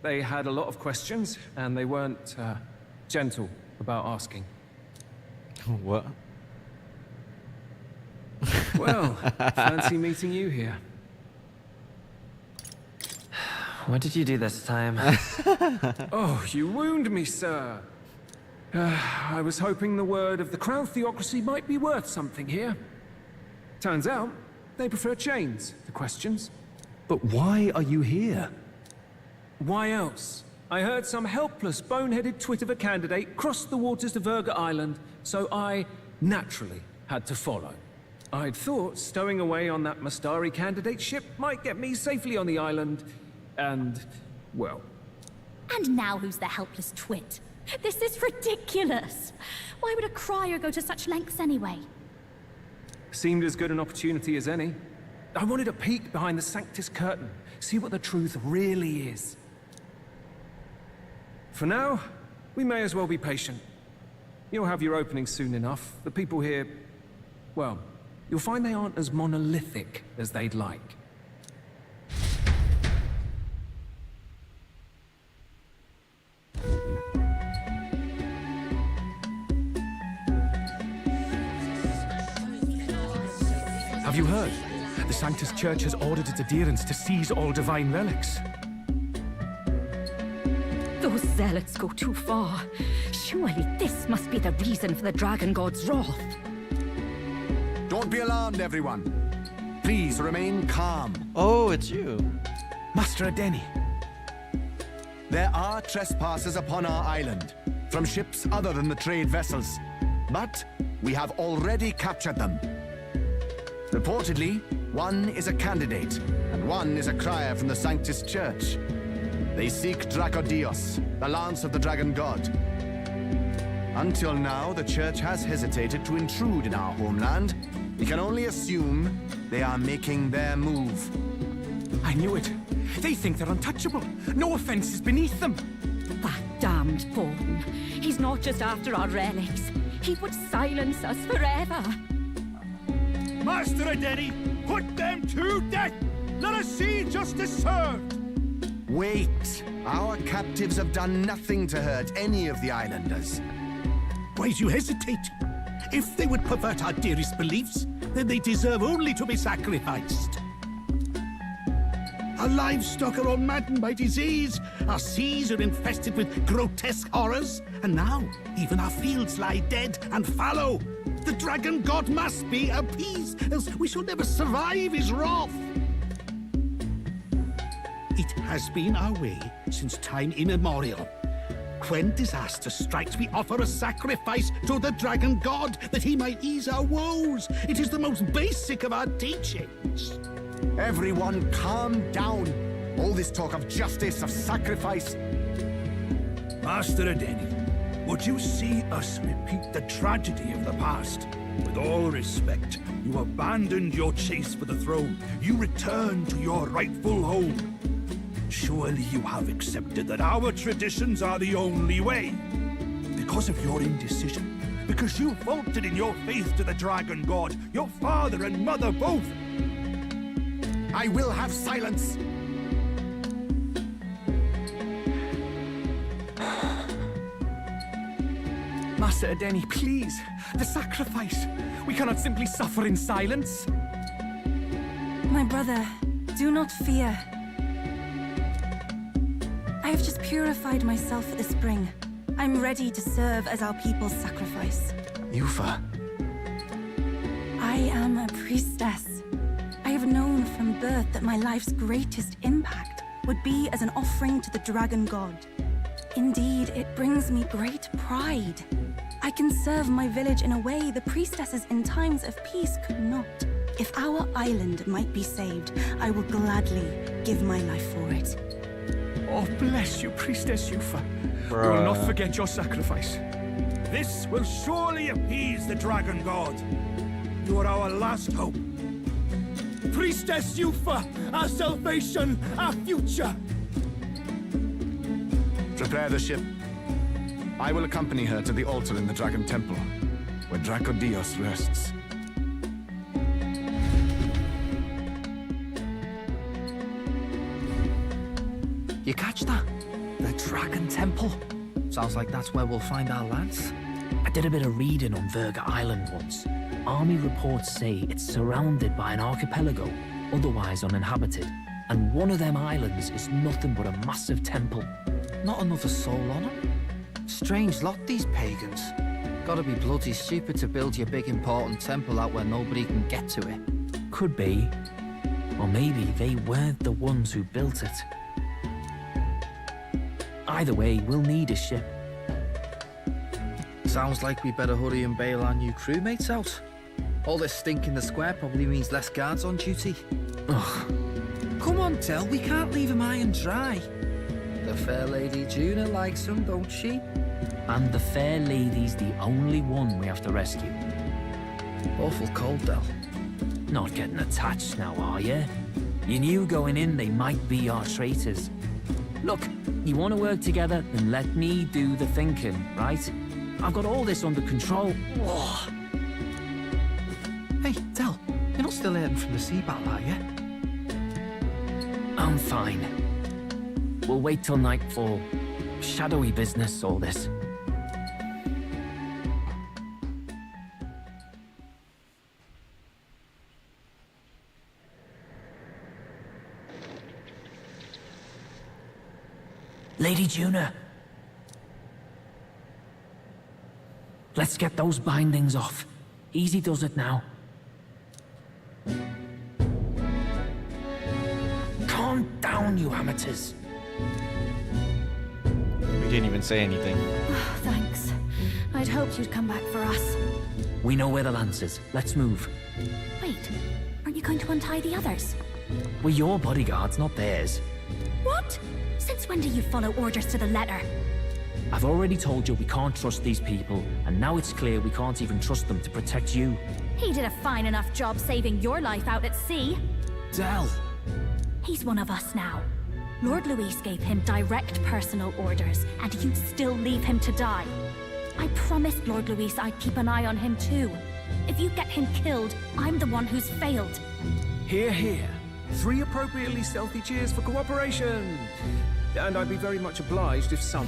They had a lot of questions, and they weren't, gentle about asking. What? Well, fancy meeting you here. What did you do this time? Oh, you wound me, sir. I was hoping the word of the Crown Theocracy might be worth something here. Turns out, they prefer chains to questions. But why are you here? Why else? I heard some helpless, boneheaded twit of a candidate crossed the waters to Verga Island, so I, naturally, had to follow. I'd thought stowing away on that Mustari candidate ship might get me safely on the island, and, well... And now who's the helpless twit? This is ridiculous! Why would a crier go to such lengths anyway? Seemed as good an opportunity as any. I wanted a peek behind the Sanctus curtain, see what the truth really is. For now, we may as well be patient. You'll have your opening soon enough. The people here, well, you'll find they aren't as monolithic as they'd like. Have you heard? The Sanctus Church has ordered its adherents to seize all divine relics. Those zealots go too far. Surely this must be the reason for the Dragon God's wrath. Don't be alarmed, everyone. Please remain calm. Oh, it's you. Master Adeni. There are trespassers upon our island, from ships other than the trade vessels. But we have already captured them. Reportedly, one is a candidate, and one is a crier from the Sanctus Church. They seek Dracodios, the lance of the Dragon God. Until now, the Church has hesitated to intrude in our homeland. We can only assume they are making their move. I knew it. They think they're untouchable. No offense is beneath them. That damned Borden. He's not just after our relics. He would silence us forever. Master Adeni, put them to death! Let us see justice served! Wait! Our captives have done nothing to hurt any of the islanders. Why do you hesitate? If they would pervert our dearest beliefs, then they deserve only to be sacrificed. Our livestock are all maddened by disease, our seas are infested with grotesque horrors, and now even our fields lie dead and fallow. The Dragon God must be appeased, else we shall never survive his wrath. It has been our way since time immemorial. When disaster strikes, we offer a sacrifice to the Dragon God that he might ease our woes. It is the most basic of our teachings. Everyone calm down. All this talk of justice, of sacrifice. Master Adeni, would you see us repeat the tragedy of the past? With all respect, you abandoned your chase for the throne. You returned to your rightful home. Surely you have accepted that our traditions are the only way. Because of your indecision, because you faltered in your faith to the Dragon God, your father and mother both. I will have silence! Master Adeni, please! The sacrifice! We cannot simply suffer in silence! My brother, do not fear. I have just purified myself for the spring. I'm ready to serve as our people's sacrifice. Yufa. I am a priestess. I have known from birth that my life's greatest impact would be as an offering to the Dragon God. Indeed, it brings me great pride. I can serve my village in a way the priestesses in times of peace could not. If our island might be saved, I will gladly give my life for it. Oh, bless you, Priestess Yufa. We will not forget your sacrifice. This will surely appease the Dragon God. You are our last hope. Priestess Yufa, our salvation, our future. Prepare the ship. I will accompany her to the altar in the Dragon Temple, where Dracodios rests. You catch that? The Dragon Temple. Sounds like that's where we'll find our lads. I did a bit of reading on Verga Island once. Army reports say it's surrounded by an archipelago, otherwise uninhabited. And one of them islands is nothing but a massive temple. Not another soul on them. Strange lot, these pagans. Gotta be bloody stupid to build your big important temple out where nobody can get to it. Could be. Or maybe they weren't the ones who built it. Either way, we'll need a ship. Sounds like we better hurry and bail our new crewmates out. All this stink in the square probably means less guards on duty. Ugh. Come on, Del, we can't leave him high and dry. The fair lady Juna likes him, don't she? And the fair lady's the only one we have to rescue. Awful cold, Del. Not getting attached now, are you? You knew going in they might be our traitors. Look, you want to work together, then let me do the thinking, right? I've got all this under control. Oh. Hey, Del, you're not still hurting from the sea battle, are you? I'm fine. We'll wait till nightfall. Shadowy business, all this. Lady Juna. Let's get those bindings off. Easy does it now. Calm down, you amateurs. We didn't even say anything. Oh, thanks. I'd hoped you'd come back for us. We know where the lance is. Let's move. Wait, aren't you going to untie the others? We're your bodyguards, not theirs. What? Since when do you follow orders to the letter? I've already told you we can't trust these people, and now it's clear we can't even trust them to protect you. He did a fine enough job saving your life out at sea. Del! He's one of us now. Lord Luis gave him direct personal orders, and you'd still leave him to die. I promised Lord Luis I'd keep an eye on him too. If you get him killed, I'm the one who's failed. Hear, hear. 3 appropriately stealthy cheers for cooperation. And I'd be very much obliged if some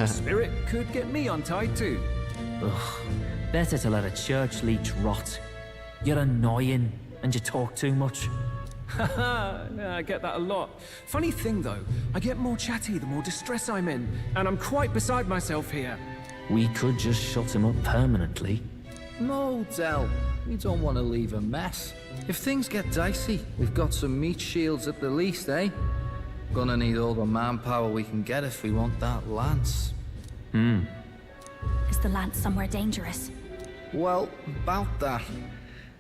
spirit could get me untied too. Ugh. Better to let a church leech rot. You're annoying, and you talk too much. Haha, yeah, I get that a lot. Funny thing though, I get more chatty the more distress I'm in, and I'm quite beside myself here. We could just shut him up permanently. No, Del. We don't want to leave a mess. If things get dicey, we've got some meat shields at the least, eh? Gonna need all the manpower we can get if we want that lance. Is the lance somewhere dangerous? Well, about that.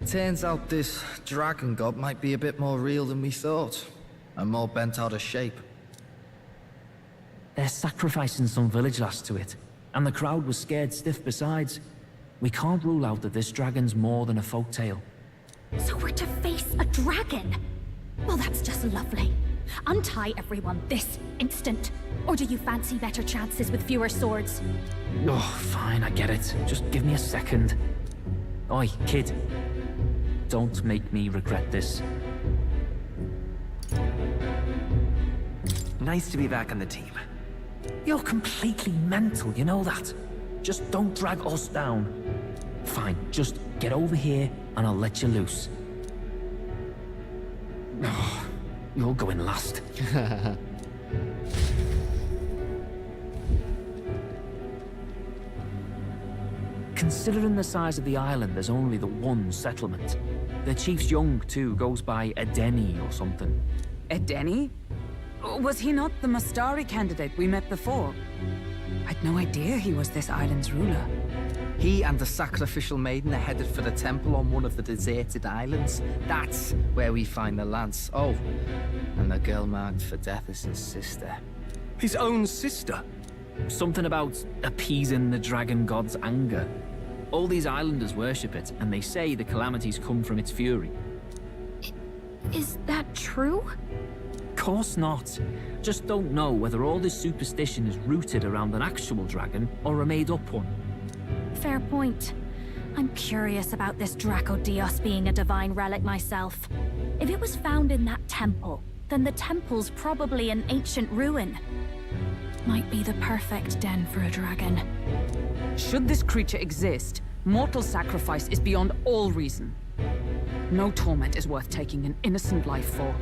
Turns out this dragon god might be a bit more real than we thought. And more bent out of shape. They're sacrificing some village lass to it, and the crowd was scared stiff besides. We can't rule out that this dragon's more than a folktale. So we're to face a dragon? Well, that's just lovely. Untie everyone this instant. Or do you fancy better chances with fewer swords? Oh, fine, I get it. Just give me a second. Oi, kid. Don't make me regret this. Nice to be back on the team. You're completely mental, you know that? Just don't drag us down. Fine, just get over here and I'll let you loose. Oh, you're going last. Considering the size of the island, there's only the one settlement. The chief's young, too, goes by Edeni or something. Edeni? Was he not the Mustari candidate we met before? I'd no idea he was this island's ruler. He and the sacrificial maiden are headed for the temple on one of the deserted islands. That's where we find the lance. Oh, and the girl marked for death is his sister. His own sister? Something about appeasing the dragon god's anger. All these islanders worship it, and they say the calamities come from its fury. Is that true? Course not. Just don't know whether all this superstition is rooted around an actual dragon or a made-up one. Fair point. I'm curious about this Draco Dios being a divine relic myself. If it was found in that temple, then the temple's probably an ancient ruin. Might be the perfect den for a dragon. Should this creature exist, mortal sacrifice is beyond all reason. No torment is worth taking an innocent life for.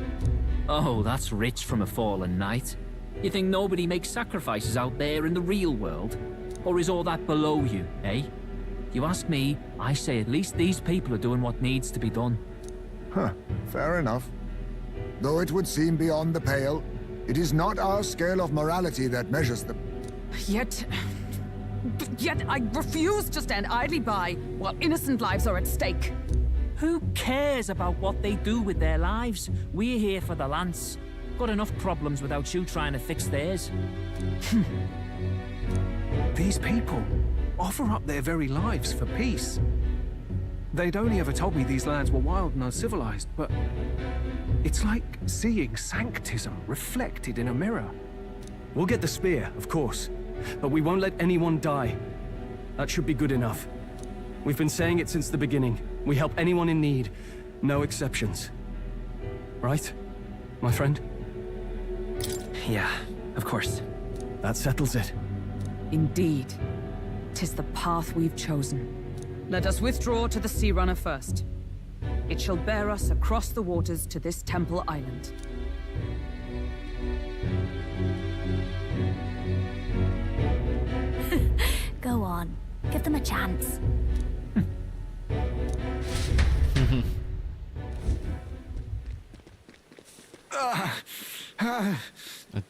Oh, that's rich from a fallen knight. You think nobody makes sacrifices out there in the real world? Or is all that below you, eh? You ask me, I say at least these people are doing what needs to be done. Huh, fair enough. Though it would seem beyond the pale, it is not our scale of morality that measures them. Yet I refuse to stand idly by while innocent lives are at stake. Who cares about what they do with their lives? We're here for the lance. Got enough problems without you trying to fix theirs. These people offer up their very lives for peace. They'd only ever told me these lands were wild and uncivilized, but it's like seeing sanctism reflected in a mirror. We'll get the spear, of course, but we won't let anyone die. That should be good enough. We've been saying it since the beginning. We help anyone in need, no exceptions. Right, my friend? Yeah, of course. That settles it. Indeed. 'Tis the path we've chosen. Let us withdraw to the Sea Runner first. It shall bear us across the waters to this temple island. Go on. Give them a chance.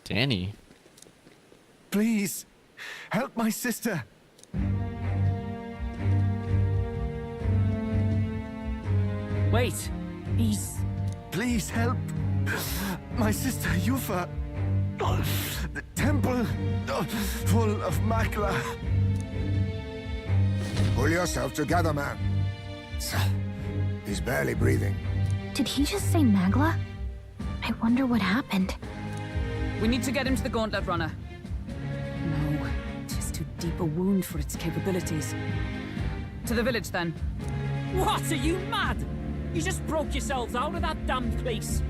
Danny. Please, help my sister. Wait, he's... Please help. My sister Yufa. The temple full of Makla. Pull yourself together, man. He's barely breathing. Did he just say Magla? I wonder what happened. We need to get him to the Gauntlet Runner. No, 'tis too deep a wound for its capabilities. To the village, then. What, are you mad? You just broke yourselves out of that damned place.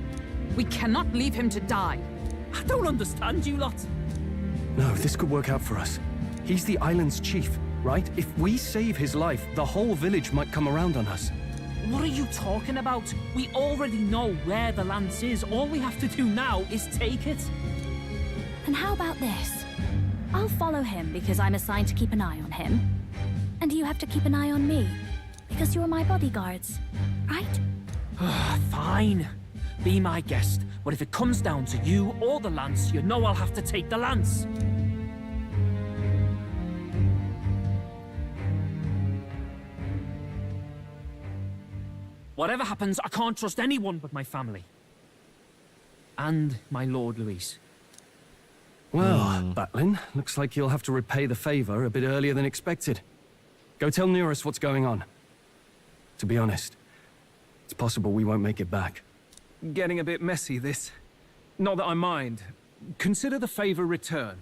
We cannot leave him to die. I don't understand you lot. No, this could work out for us. He's the island's chief, right? If we save his life, the whole village might come around on us. What are you talking about? We already know where the lance is. All we have to do now is take it. And how about this? I'll follow him because I'm assigned to keep an eye on him. And you have to keep an eye on me because you're my bodyguards, right? Fine. Be my guest. But if it comes down to you or the lance, you know I'll have to take the lance. Whatever happens, I can't trust anyone but my family. And my Lord Luis. Well, Batlin, looks like you'll have to repay the favor a bit earlier than expected. Go tell Nearest what's going on. To be honest, it's possible we won't make it back. Getting a bit messy, this. Not that I mind. Consider the favor returned.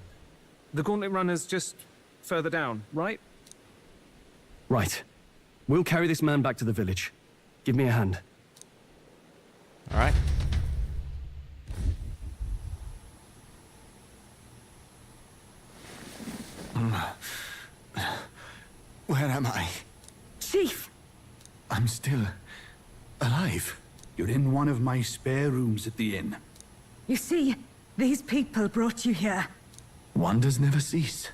The Gauntlet Runner's just further down, right? Right. We'll carry this man back to the village. Give me a hand. All right. Where am I? Chief! I'm still alive. You're in one of my spare rooms at the inn. You see, these people brought you here. Wonders never cease.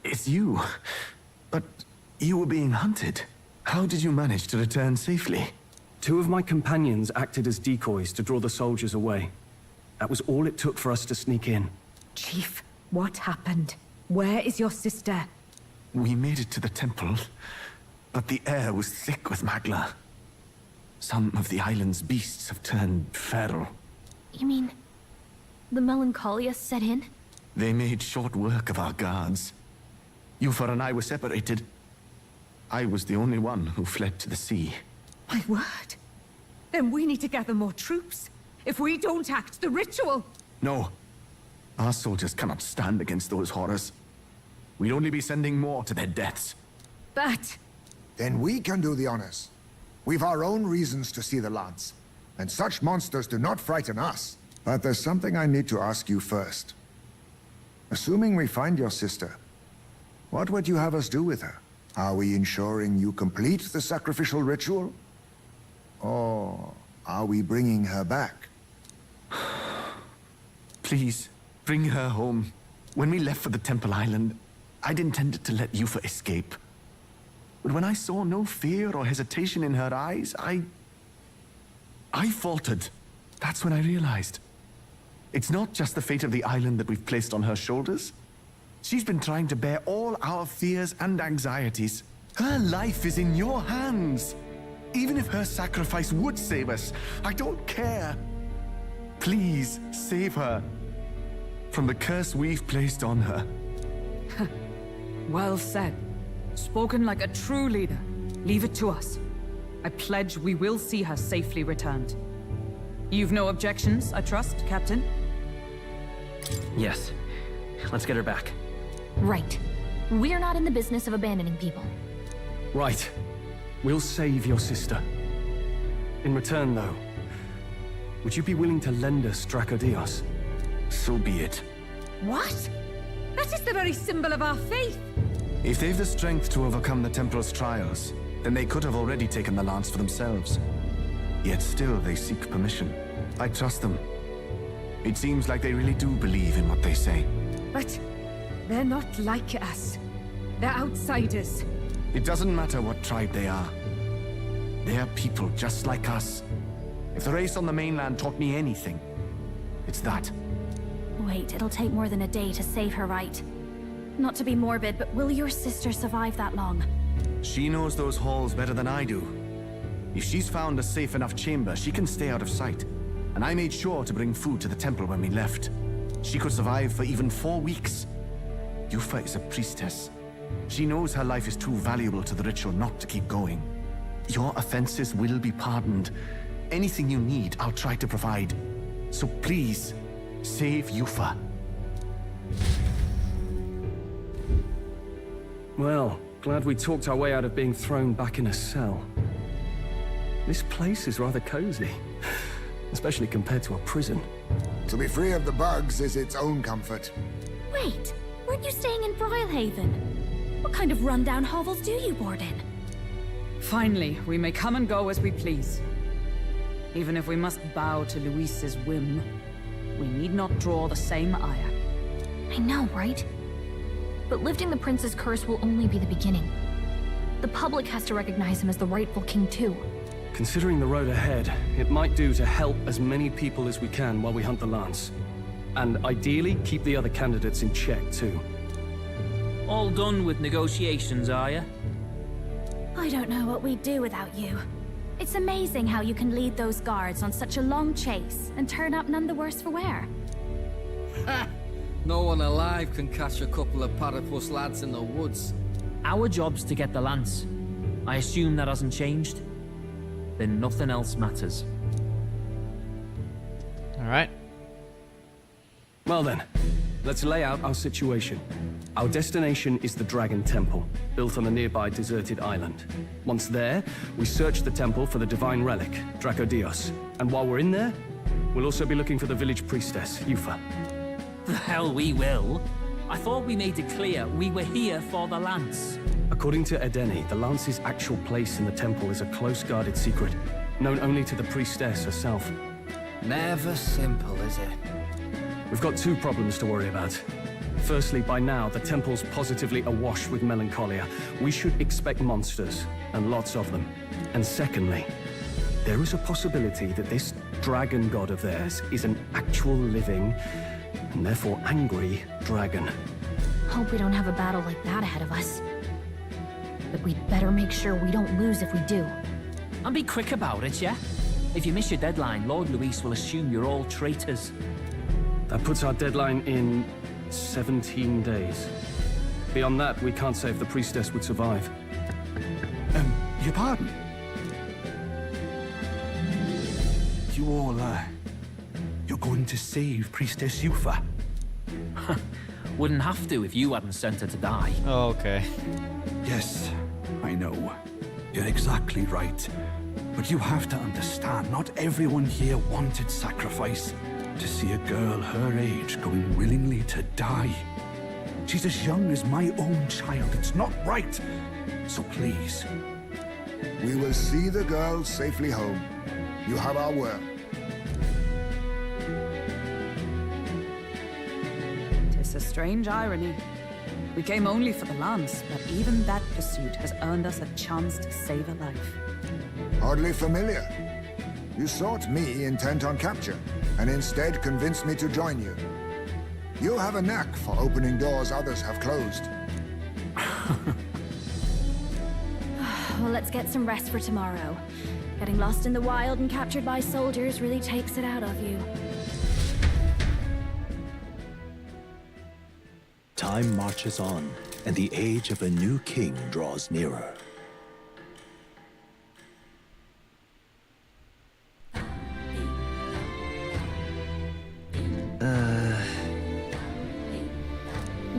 It's you. But you were being hunted. How did you manage to return safely? 2 of my companions acted as decoys to draw the soldiers away. That was all it took for us to sneak in. Chief, what happened? Where is your sister? We made it to the temple, but the air was thick with magla. Some of the island's beasts have turned feral. You mean the melancholia set in? They made short work of our guards. Yufa and I were separated. I was the only one who fled to the sea. My word. Then we need to gather more troops. If we don't act, the ritual... No. Our soldiers cannot stand against those horrors. We'd only be sending more to their deaths. But... Then we can do the honors. We've our own reasons to see the lance, and such monsters do not frighten us. But there's something I need to ask you first. Assuming we find your sister, what would you have us do with her? Are we ensuring you complete the sacrificial ritual? Or are we bringing her back? Please, bring her home. When we left for the Temple Island, I'd intended to let Yufa escape. But when I saw no fear or hesitation in her eyes, I faltered. That's when I realized. It's not just the fate of the island that we've placed on her shoulders. She's been trying to bear all our fears and anxieties. Her life is in your hands. Even if her sacrifice would save us, I don't care. Please, save her from the curse we've placed on her. Well said. Spoken like a true leader. Leave it to us. I pledge we will see her safely returned. You've no objections, I trust, Captain? Yes. Let's get her back. Right. We're not in the business of abandoning people. Right. We'll save your sister. In return, though, would you be willing to lend us Dracodios? So be it. What? That is the very symbol of our faith. If they've the strength to overcome the Templars' trials, then they could have already taken the lance for themselves. Yet still they seek permission. I trust them. It seems like they really do believe in what they say. But they're not like us. They're outsiders. It doesn't matter what tribe they are. They're people just like us. If the race on the mainland taught me anything, it's that. Wait, it'll take more than a day to save her, right? Not to be morbid, but will your sister survive that long? She knows those halls better than I do. If she's found a safe enough chamber, she can stay out of sight. And I made sure to bring food to the temple when we left. She could survive for even 4 weeks. Yufa is a priestess. She knows her life is too valuable to the ritual not to keep going. Your offenses will be pardoned. Anything you need, I'll try to provide. So please, save Yufa. Well, glad we talked our way out of being thrown back in a cell. This place is rather cozy, especially compared to a prison. To be free of the bugs is its own comfort. Wait, weren't you staying in Broilhaven? What kind of rundown hovels do you board in? Finally, we may come and go as we please. Even if we must bow to Luis's whim, we need not draw the same ire. I know, right? But lifting the prince's curse will only be the beginning. The public has to recognize him as the rightful king too. Considering the road ahead, it might do to help as many people as we can while we hunt the lance. And ideally, keep the other candidates in check too. All done with negotiations, are you? I don't know what we'd do without you. It's amazing how you can lead those guards on such a long chase and turn up none the worse for wear. No one alive can catch a couple of platypus lads in the woods. Our job's to get the lance. I assume that hasn't changed? Then nothing else matters. Alright. Well then, let's lay out our situation. Our destination is the Dragon Temple, built on a nearby deserted island. Once there, we search the temple for the divine relic, Dracodios. And while we're in there, we'll also be looking for the village priestess, Yufa. The hell we will. I thought we made it clear we were here for the lance. According to Edeni, the lance's actual place in the temple is a close-guarded secret, known only to the priestess herself. Never simple, is it? We've got 2 problems to worry about. Firstly, by now, the temple's positively awash with melancholia. We should expect monsters, and lots of them. And secondly, there is a possibility that this dragon god of theirs is an actual living, and therefore angry, dragon. Hope we don't have a battle like that ahead of us. but we'd better make sure we don't lose if we do. And be quick about it, yeah? If you miss your deadline, Lord Luis will assume you're all traitors. That puts our deadline in 17 days. Beyond that, we can't say if the priestess would survive. Your pardon? You all, you're going to save Priestess Yufa? Wouldn't have to if you hadn't sent her to die. Oh, okay. Yes, I know. You're exactly right. But you have to understand, not everyone here wanted sacrifice. To see a girl her age going willingly to die. She's as young as my own child. It's not right. So please. We will see the girl safely home. You have our word. Tis a strange irony. We came only for the lance, but even that pursuit has earned us a chance to save a life. Hardly familiar. You sought me intent on capture, and instead convinced me to join you. You have a knack for opening doors others have closed. Well, let's get some rest for tomorrow. Getting lost in the wild and captured by soldiers really takes it out of you. Time marches on, and the age of a new king draws nearer.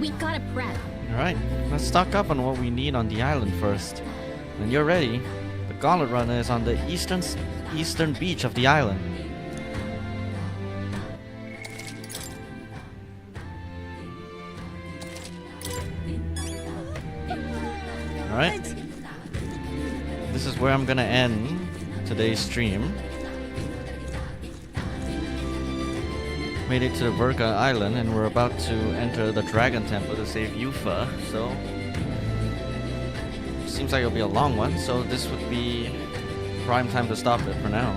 We gotta prep. Alright, let's stock up on what we need on the island first. When you're ready, the Gauntlet Runner is on the eastern beach of the island. Alright. This is where I'm gonna end today's stream. Made it to the Verga Island and we're about to enter the Dragon Temple to save Yufa, so seems like it'll be a long one, so this would be prime time to stop it for now.